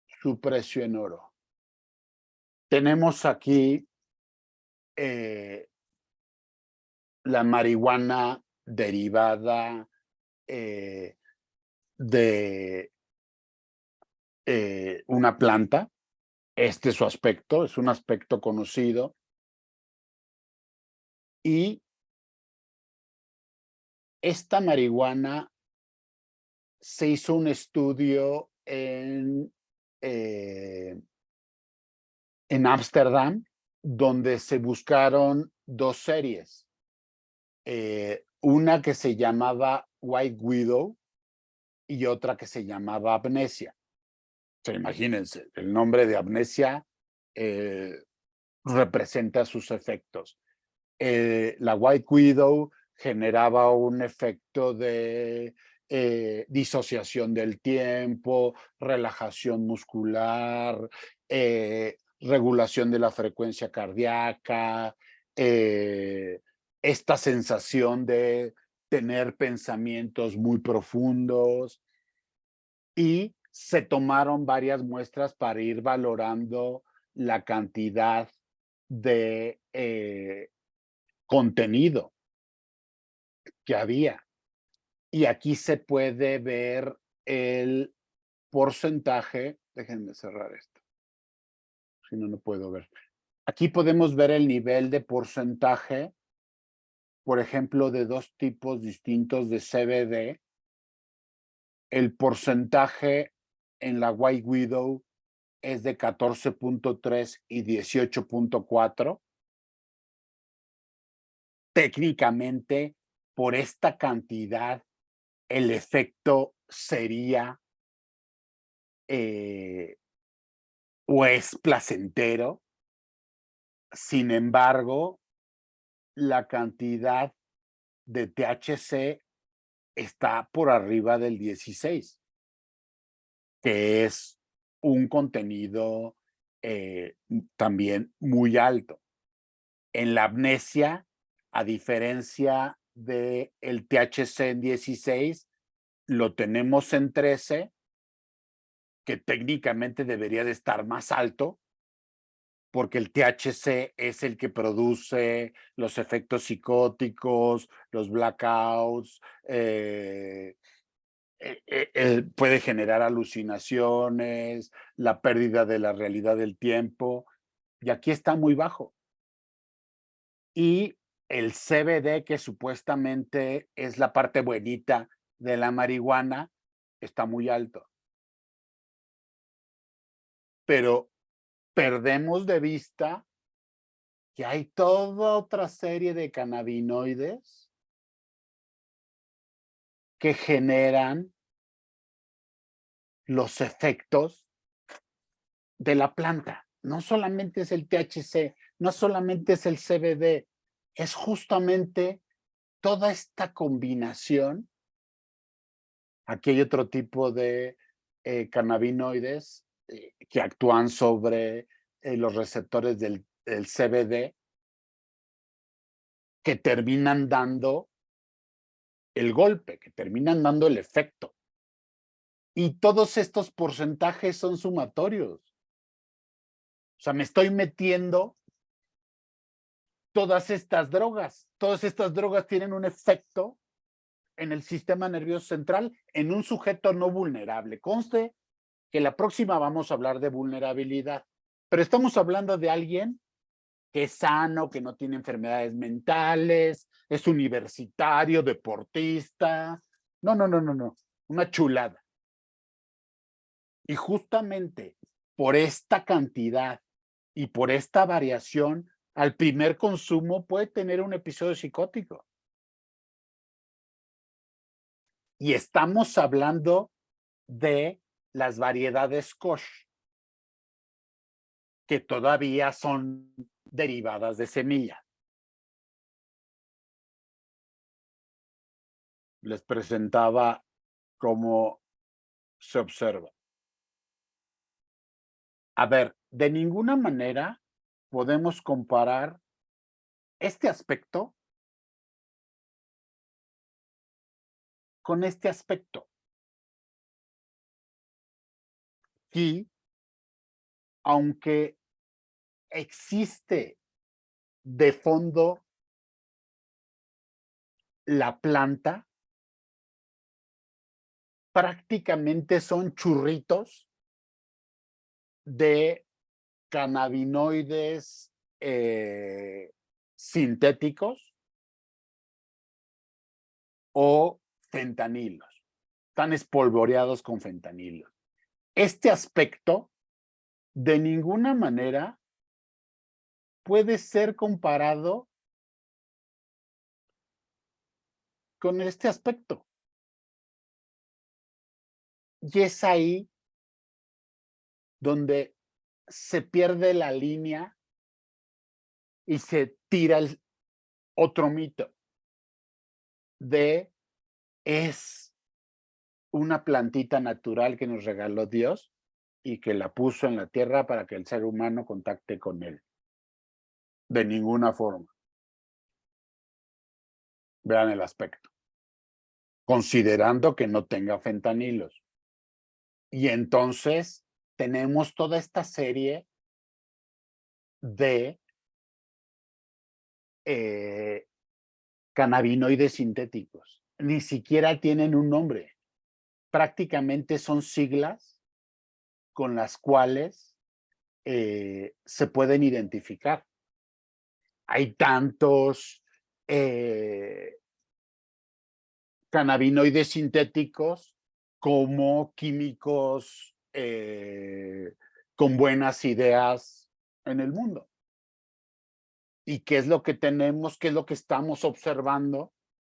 su precio en oro. Tenemos aquí la marihuana derivada de una planta. Este es su aspecto, es un aspecto conocido. Y esta marihuana se hizo un estudio en Ámsterdam, donde se buscaron dos series. Una que se llamaba White Widow y otra que se llamaba Amnesia. O sea, imagínense, el nombre de Amnesia representa sus efectos. La White Widow generaba un efecto de disociación del tiempo, relajación muscular, regulación de la frecuencia cardíaca, esta sensación de tener pensamientos muy profundos, y se tomaron varias muestras para ir valorando la cantidad de contenido que había. Y aquí se puede ver el porcentaje. Déjenme cerrar esto, si no, no puedo ver. Aquí podemos ver el nivel de porcentaje, por ejemplo, de dos tipos distintos de CBD. El porcentaje en la White Widow es de 14,3 y 18,4. Técnicamente, por esta cantidad, el efecto sería o es placentero. Sin embargo, la cantidad de THC está por arriba del 16, que es un contenido también muy alto. En la amnesia, a diferencia del THC en 16, lo tenemos en 13, que técnicamente debería de estar más alto, porque el THC es el que produce los efectos psicóticos, los blackouts, puede generar alucinaciones, la pérdida de la realidad del tiempo, y aquí está muy bajo. Y el CBD, que supuestamente es la parte buenita de la marihuana, está muy alto. Pero perdemos de vista que hay toda otra serie de cannabinoides que generan los efectos de la planta. No solamente es el THC, no solamente es el CBD, es justamente toda esta combinación. Aquí hay otro tipo de cannabinoides que actúan sobre los receptores del CBD, que terminan dando el golpe, que terminan dando el efecto. Y todos estos porcentajes son sumatorios. O sea, me estoy metiendo todas estas drogas. Todas estas drogas tienen un efecto en el sistema nervioso central en un sujeto no vulnerable. Conste que la próxima vamos a hablar de vulnerabilidad, pero estamos hablando de alguien que es sano, que no tiene enfermedades mentales, es universitario, deportista. No, no, no, no, no. Una chulada. Y justamente por esta cantidad y por esta variación, al primer consumo puede tener un episodio psicótico. Y estamos hablando de las variedades Koch, que todavía son derivadas de semilla. Les presentaba cómo se observa. A ver, de ninguna manera podemos comparar este aspecto con este aspecto. Y aunque existe de fondo la planta, prácticamente son churritos de cannabinoides sintéticos o fentanilos. Están espolvoreados con fentanilos. Este aspecto de ninguna manera puede ser comparado con este aspecto. Y es ahí donde se pierde la línea y se tira el otro mito de es una plantita natural que nos regaló Dios y que la puso en la tierra para que el ser humano contacte con él. De ninguna forma. Vean el aspecto. Considerando que no tenga fentanilos. Y entonces tenemos toda esta serie de cannabinoides sintéticos. Ni siquiera tienen un nombre. Prácticamente son siglas con las cuales se pueden identificar. Hay tantos cannabinoides sintéticos como químicos con buenas ideas en el mundo. ¿Y qué es lo que tenemos? ¿Qué es lo que estamos observando?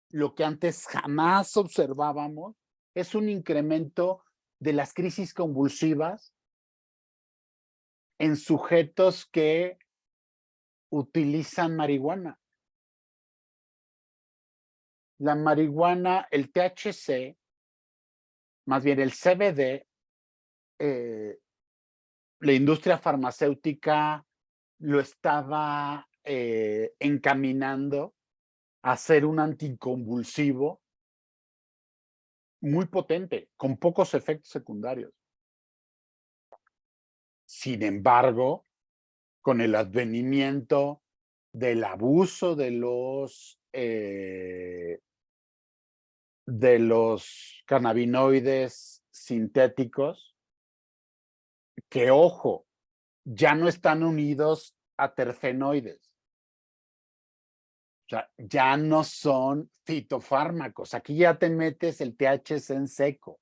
Lo que antes jamás observábamos es un incremento de las crisis convulsivas en sujetos que utilizan marihuana. La marihuana, el THC, más bien el CBD, la industria farmacéutica lo estaba encaminando a ser un anticonvulsivo muy potente, con pocos efectos secundarios. Sin embargo, con el advenimiento del abuso de los cannabinoides sintéticos, que ojo, ya no están unidos a terfenoides. O sea, ya no son fitofármacos. Aquí ya te metes el THC en seco.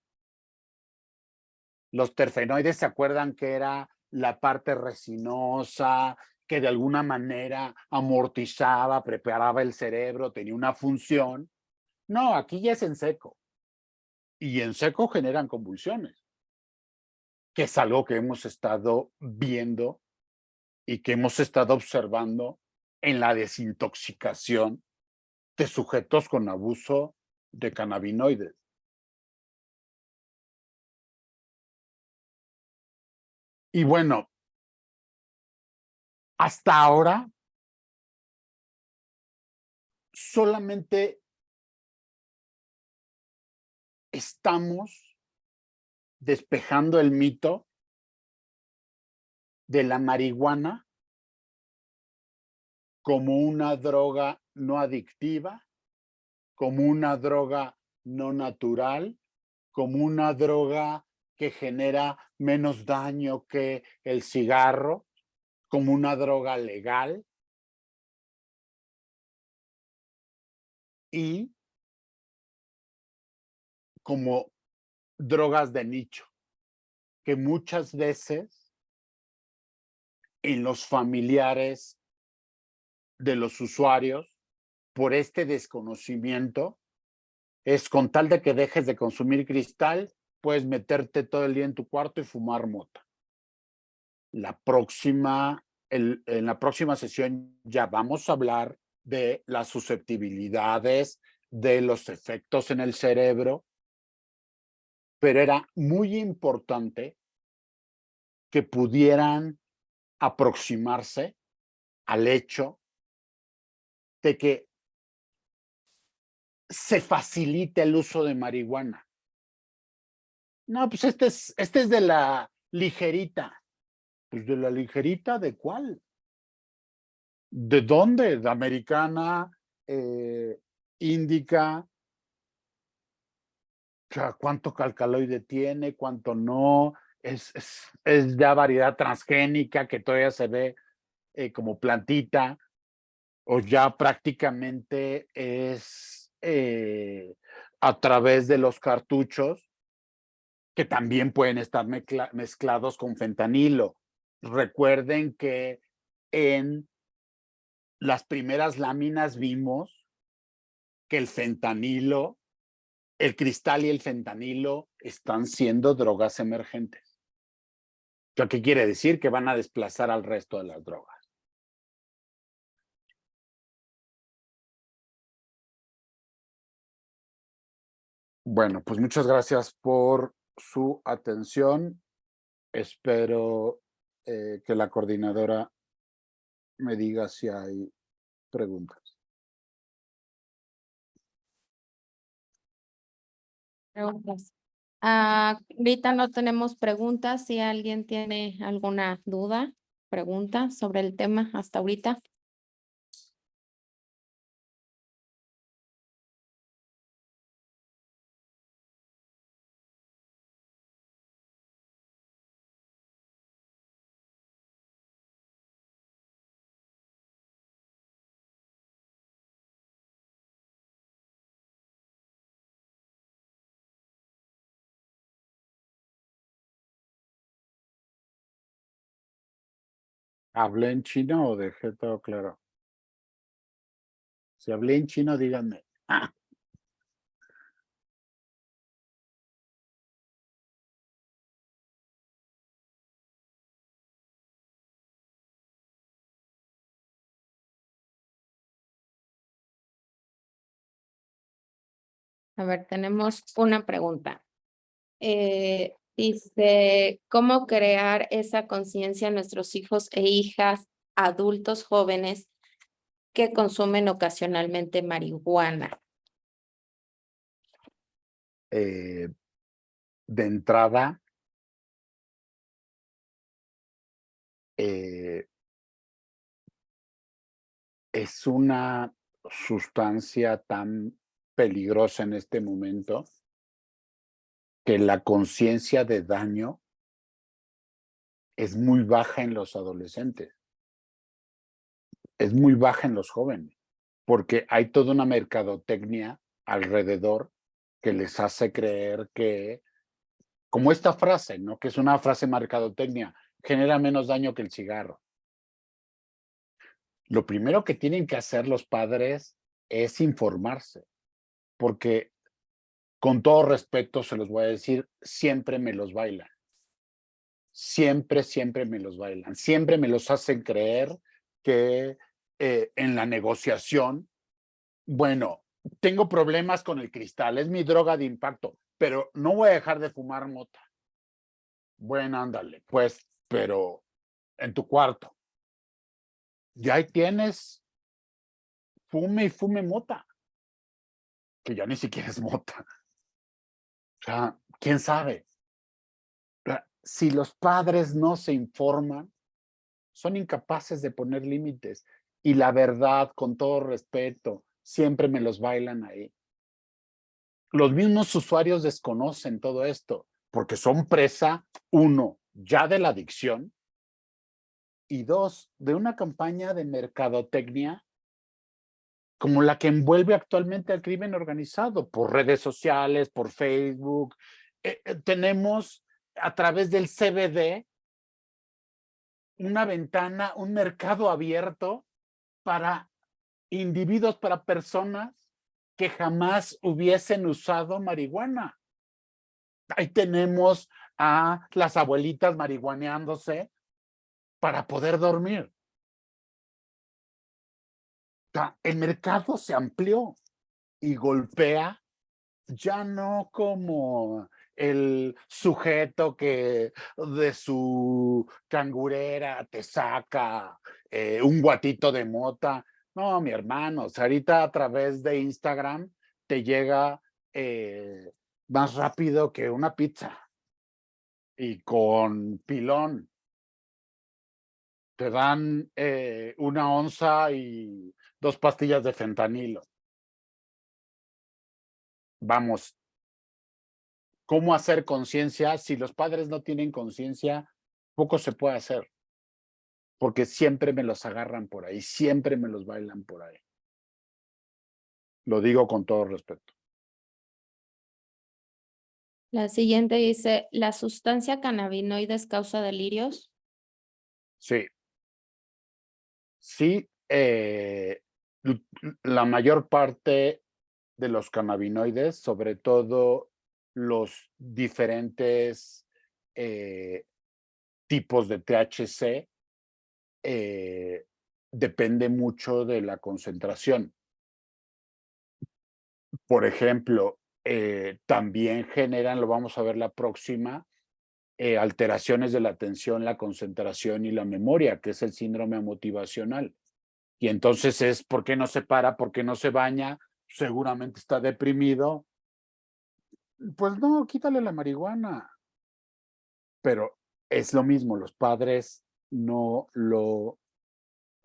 Los terfenoides, ¿se acuerdan que era la parte resinosa, que de alguna manera amortizaba, preparaba el cerebro, tenía una función? No, aquí ya es en seco. Y en seco generan convulsiones, que es algo que hemos estado viendo y que hemos estado observando en la desintoxicación de sujetos con abuso de cannabinoides. Y bueno, hasta ahora solamente estamos despejando el mito de la marihuana como una droga no adictiva, como una droga no natural, como una droga que genera menos daño que el cigarro, como una droga legal, y como drogas de nicho, que muchas veces en los familiares de los usuarios, por este desconocimiento, es con tal de que dejes de consumir cristal, puedes meterte todo el día en tu cuarto y fumar mota. En la próxima sesión ya vamos a hablar de las susceptibilidades, de los efectos en el cerebro, pero era muy importante que pudieran aproximarse al hecho de que se facilite el uso de marihuana. No, pues este es de la ligerita. Pues de la ligerita, ¿de cuál? ¿De dónde? ¿De americana? Índica. O sea, ¿cuánto alcaloide tiene? ¿Cuánto no? Es ya variedad transgénica que todavía se ve como plantita, o ya prácticamente es a través de los cartuchos que también pueden estar mezclados con fentanilo. Recuerden que en las primeras láminas vimos que el fentanilo, el cristal y el fentanilo están siendo drogas emergentes. ¿Lo que quiere decir? Que van a desplazar al resto de las drogas. Bueno, pues muchas gracias por su atención. Espero que la coordinadora me diga si hay preguntas. Preguntas. Ahorita no tenemos preguntas. Si alguien tiene alguna duda, pregunta sobre el tema hasta ahorita. ¿Hablé en chino o dejé todo claro? Si hablé en chino, díganme. A ver, tenemos una pregunta. Dice, ¿cómo crear esa conciencia en nuestros hijos e hijas, adultos jóvenes que consumen ocasionalmente marihuana? De entrada, es una sustancia tan peligrosa en este momento que la conciencia de daño es muy baja en los adolescentes, es muy baja en los jóvenes, porque hay toda una mercadotecnia alrededor que les hace creer que, como esta frase, ¿no? Que es una frase mercadotecnia, genera menos daño que el cigarro. Lo primero que tienen que hacer los padres es informarse, porque con todo respeto se los voy a decir, siempre me los bailan. Siempre, siempre me los bailan. Siempre me los hacen creer que en la negociación, bueno, tengo problemas con el cristal, es mi droga de impacto, pero no voy a dejar de fumar mota. Bueno, ándale, pues, pero en tu cuarto. Y ahí tienes, fume y fume mota, que ya ni siquiera es mota. O sea, quién sabe. Si los padres no se informan, son incapaces de poner límites. Y la verdad, con todo respeto, siempre me los bailan ahí. Los mismos usuarios desconocen todo esto porque son presa, uno, ya de la adicción, y dos, de una campaña de mercadotecnia como la que envuelve actualmente al crimen organizado, por redes sociales, por Facebook. Tenemos a través del CBD una ventana, un mercado abierto para individuos, para personas que jamás hubiesen usado marihuana. Ahí tenemos a las abuelitas marihuaneándose para poder dormir. O sea, el mercado se amplió y golpea ya no como el sujeto que de su cangurera te saca un guatito de mota. No, mi hermano, o sea, ahorita a través de Instagram te llega más rápido que una pizza y con pilón. Te dan 1 onza y 2 pastillas de fentanilo. Vamos, ¿cómo hacer conciencia? Si los padres no tienen conciencia, poco se puede hacer, porque siempre me los agarran por ahí, siempre me los bailan por ahí. Lo digo con todo respeto. La siguiente dice, ¿la sustancia cannabinoides causa delirios? Sí, sí, la mayor parte de los cannabinoides, sobre todo los diferentes tipos de THC, depende mucho de la concentración. Por ejemplo, también generan, lo vamos a ver la próxima, alteraciones de la atención, la concentración y la memoria, que es el síndrome motivacional. Y entonces es, ¿por qué no se para? ¿Por qué no se baña? Seguramente está deprimido. Pues no, quítale la marihuana. Pero es lo mismo, los padres no lo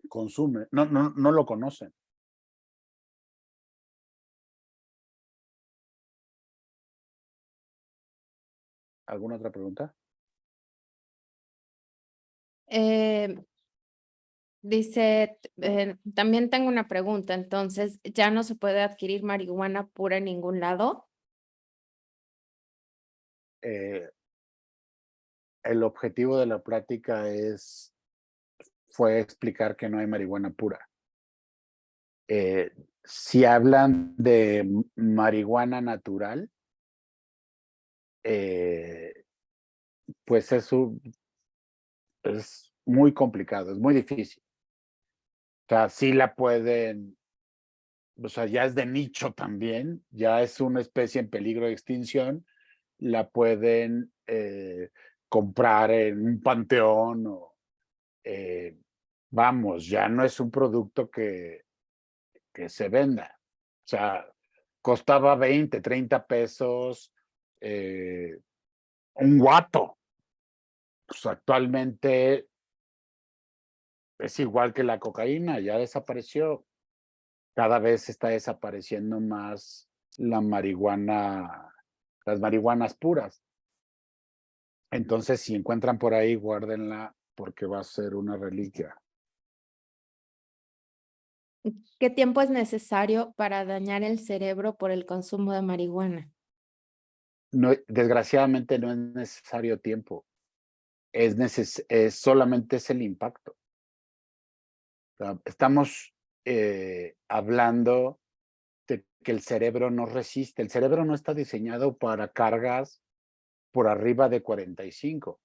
consumen, no lo conocen. ¿Alguna otra pregunta? Eh, Dice, también tengo una pregunta, entonces, ¿ya no se puede adquirir marihuana pura en ningún lado? Eh, el objetivo de la plática fue explicar que no hay marihuana pura. Si hablan de marihuana natural, pues eso es muy complicado, es muy difícil. O sea, sí la pueden, o sea, ya es de nicho también, ya es una especie en peligro de extinción, la pueden comprar en un panteón o, vamos, ya no es un producto que se venda. O sea, costaba 20, 30 pesos un guato. Pues actualmente es igual que la cocaína, ya desapareció. Cada vez está desapareciendo más la marihuana, las marihuanas puras. Entonces, si encuentran por ahí, guárdenla porque va a ser una reliquia. ¿Qué tiempo es necesario para dañar el cerebro por el consumo de marihuana? No, desgraciadamente no es necesario tiempo, es solamente es el impacto. O sea, estamos hablando de que el cerebro no resiste. El cerebro no está diseñado para cargas por arriba de 45.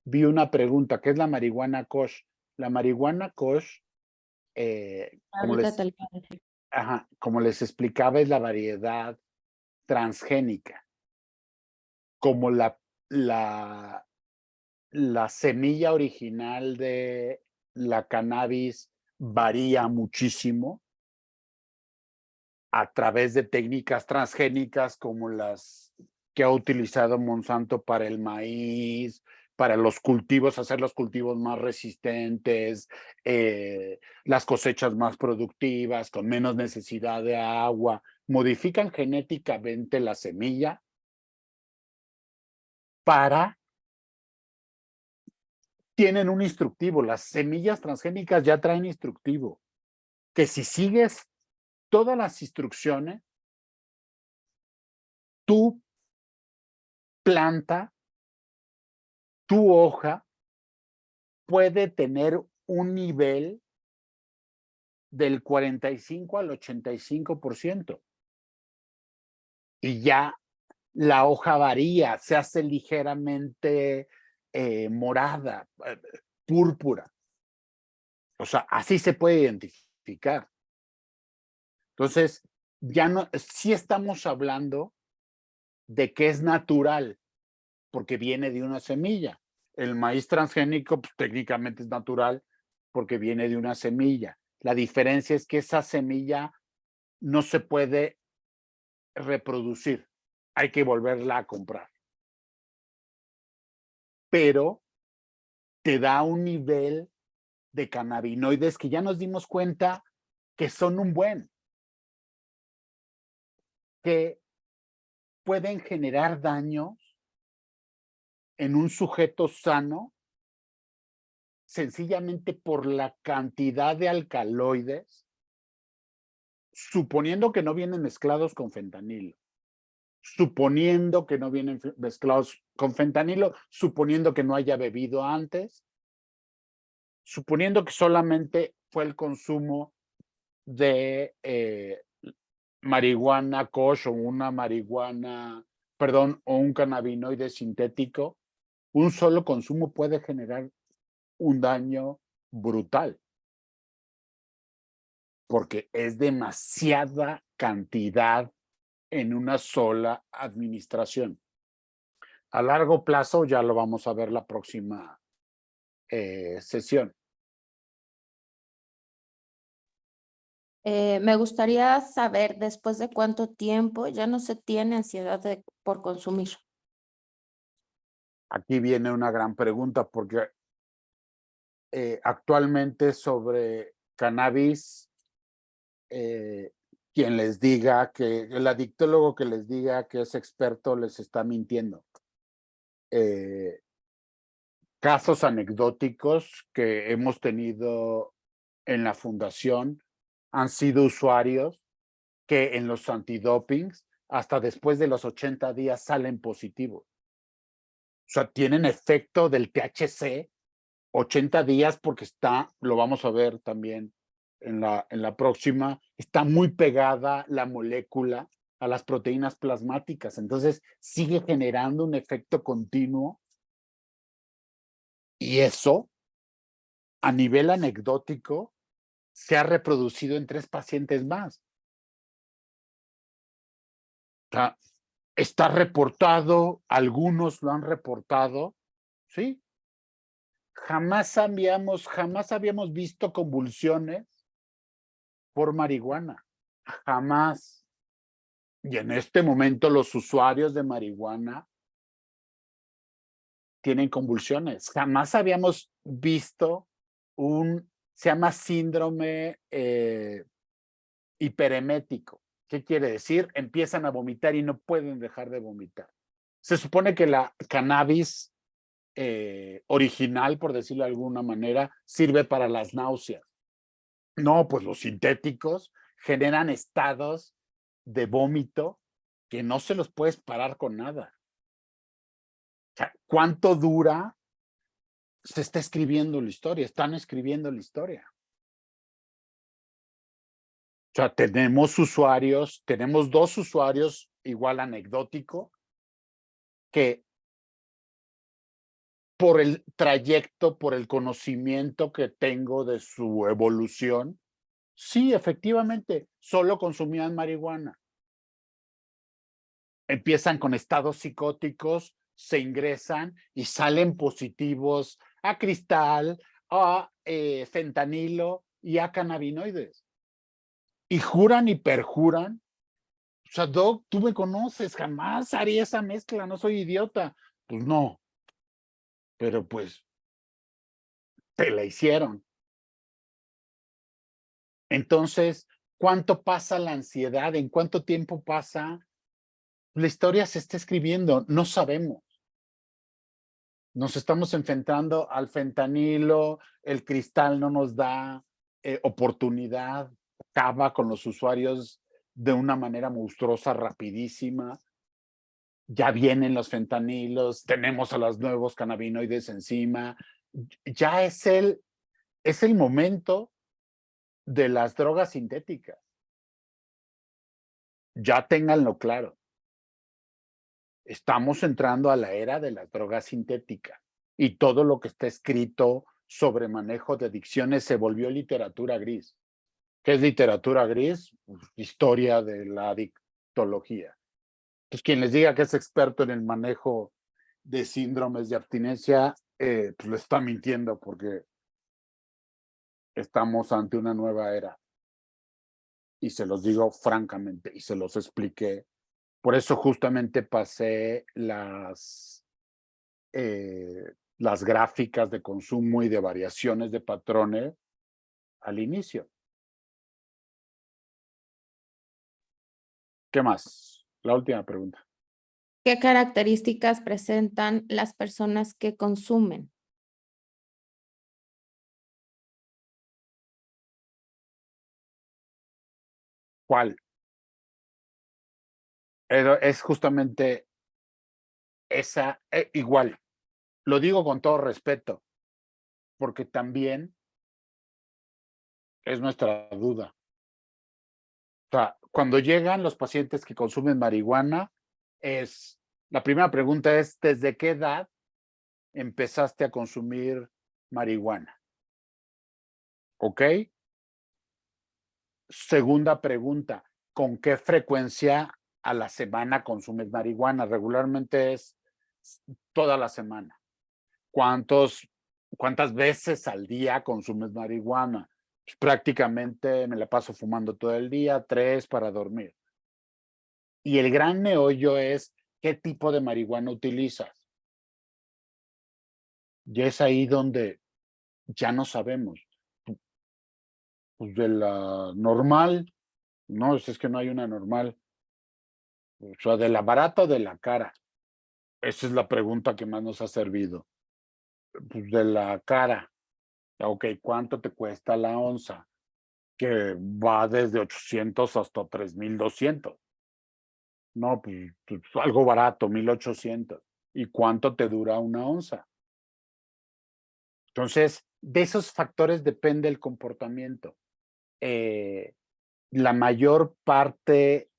Vi una pregunta, ¿qué es la marihuana Kush? La marihuana Kush, Ahorita te lo voy a decir. como les explicaba, es la variedad transgénica. Como la, la semilla original de la cannabis varía muchísimo a través de técnicas transgénicas como las que ha utilizado Monsanto para el maíz, para los cultivos, hacer los cultivos más resistentes, las cosechas más productivas, con menos necesidad de agua, modifican genéticamente la semilla para, tienen un instructivo, las semillas transgénicas ya traen instructivo, que si sigues todas las instrucciones, tu planta, tu hoja puede tener un nivel del 45 al 85%. Y ya la hoja varía, se hace ligeramente morada, púrpura. O sea, así se puede identificar. Entonces, ya no, sí estamos hablando de que es natural, porque viene de una semilla. El maíz transgénico, pues, técnicamente es natural porque viene de una semilla. La diferencia es que esa semilla no se puede reproducir. Hay que volverla a comprar. Pero te da un nivel de cannabinoides que ya nos dimos cuenta que son un buen, que pueden generar daños en un sujeto sano sencillamente por la cantidad de alcaloides, suponiendo que no vienen mezclados con fentanilo, suponiendo que no vienen mezclados con fentanilo, suponiendo que no haya bebido antes, suponiendo que solamente fue el consumo de marihuana kush o una marihuana, perdón, o un cannabinoide sintético, un solo consumo puede generar un daño brutal, porque es demasiada cantidad en una sola administración. A largo plazo ya lo vamos a ver la próxima sesión. Me gustaría saber después de cuánto tiempo ya no se tiene ansiedad por consumir. Aquí viene una gran pregunta porque actualmente sobre cannabis, quien les diga que el adictólogo que les diga que es experto les está mintiendo. Casos anecdóticos que hemos tenido en la fundación han sido usuarios que en los antidopings hasta después de los 80 días salen positivos. O sea, tienen efecto del THC 80 días porque está, lo vamos a ver también en la próxima, está muy pegada la molécula a las proteínas plasmáticas. Entonces sigue generando un efecto continuo y eso a nivel anecdótico se ha reproducido en 3 pacientes más. O sea, está reportado, algunos lo han reportado, ¿sí? Jamás habíamos visto convulsiones por marihuana, jamás. Y en este momento los usuarios de marihuana tienen convulsiones. Jamás habíamos visto se llama síndrome hiperemético. ¿Qué quiere decir? Empiezan a vomitar y no pueden dejar de vomitar. Se supone que la cannabis original, por decirlo de alguna manera, sirve para las náuseas. No, pues los sintéticos generan estados de vómito que no se los puedes parar con nada. O sea, ¿cuánto dura? Se está escribiendo la historia, están escribiendo la historia. O sea, tenemos usuarios, tenemos 2 usuarios igual anecdótico que por el trayecto, por el conocimiento que tengo de su evolución, sí, efectivamente, solo consumían marihuana. Empiezan con estados psicóticos, se ingresan y salen positivos a cristal, a fentanilo y a cannabinoides. Y juran y perjuran. O sea, Doc, tú me conoces, jamás haría esa mezcla, no soy idiota. Pues no, pero pues te la hicieron. Entonces, ¿cuánto pasa la ansiedad? ¿En cuánto tiempo pasa? La historia se está escribiendo, no sabemos. Nos estamos enfrentando al fentanilo, el cristal no nos da oportunidad. acaba con los usuarios de una manera monstruosa, rapidísima. Ya vienen los fentanilos, tenemos a los nuevos cannabinoides encima. Ya es el momento de las drogas sintéticas. Ya ténganlo claro. Estamos entrando a la era de las drogas sintéticas y todo lo que está escrito sobre manejo de adicciones se volvió literatura gris. ¿Qué es literatura gris? Pues, historia de la adictología. Pues quien les diga que es experto en el manejo de síndromes de abstinencia, pues le está mintiendo porque estamos ante una nueva era. Y se los digo francamente y se los expliqué. Por eso justamente pasé las gráficas de consumo y de variaciones de patrones al inicio. ¿Qué más? La última pregunta. ¿Qué características presentan las personas que consumen? ¿Cuál? Es justamente esa, igual, lo digo con todo respeto, porque también es nuestra duda. O sea, cuando llegan los pacientes que consumen marihuana, la primera pregunta es, ¿desde qué edad empezaste a consumir marihuana? ¿Ok? Segunda pregunta, ¿con qué frecuencia a la semana consumes marihuana? Regularmente es toda la semana. ¿Cuántas veces al día consumes marihuana? Pues prácticamente me la paso fumando todo el día, 3 para dormir. Y el gran meollo es, ¿qué tipo de marihuana utilizas? Y es ahí donde ya no sabemos. Pues de la normal, no, es que no hay una normal. O sea, ¿de la barata o de la cara? Esa es la pregunta que más nos ha servido. Pues de la cara. Ok, ¿cuánto te cuesta la onza? Que va desde 800 hasta 3200. No, pues algo barato, 1800. ¿Y cuánto te dura una onza? Entonces, de esos factores depende el comportamiento. Eh, la mayor parte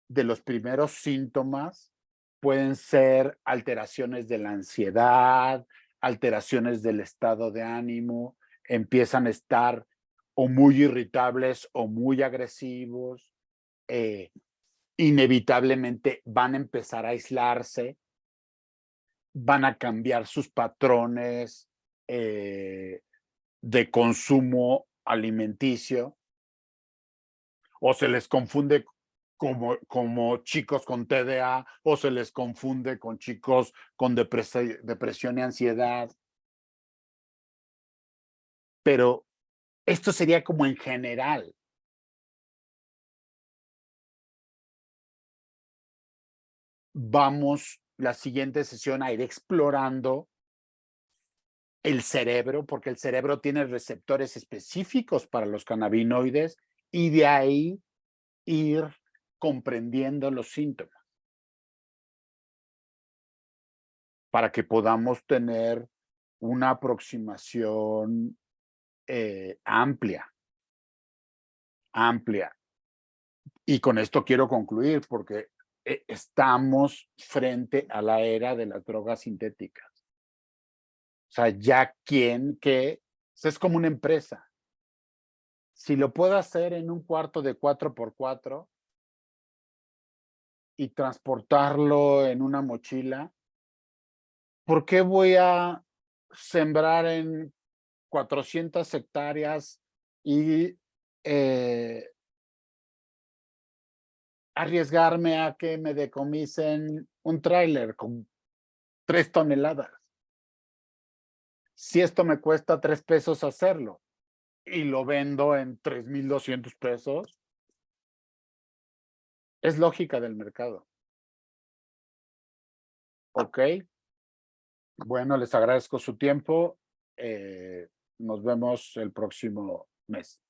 de los primeros síntomas pueden ser alteraciones de la ansiedad, alteraciones del estado de ánimo, empiezan a estar o muy irritables o muy agresivos, inevitablemente van a empezar a aislarse, van a cambiar sus patrones de consumo alimenticio o se les confunde como chicos con TDA o se les confunde con chicos con depresión y ansiedad. Pero esto sería como en general. Vamos la siguiente sesión a ir explorando el cerebro, porque el cerebro tiene receptores específicos para los cannabinoides y de ahí ir comprendiendo los síntomas para que podamos tener una aproximación amplia, amplia. Y con esto quiero concluir porque estamos frente a la era de las drogas sintéticas. O sea, ya que es como una empresa. Si lo puedo hacer en un cuarto de 4x4 y transportarlo en una mochila, ¿por qué voy a sembrar en 400 hectáreas y arriesgarme a que me decomisen un tráiler con 3 toneladas? Si esto me cuesta 3 pesos hacerlo y lo vendo en 3,200 pesos, es lógica del mercado. ¿Ok? Bueno, les agradezco su tiempo. Nos vemos el próximo mes.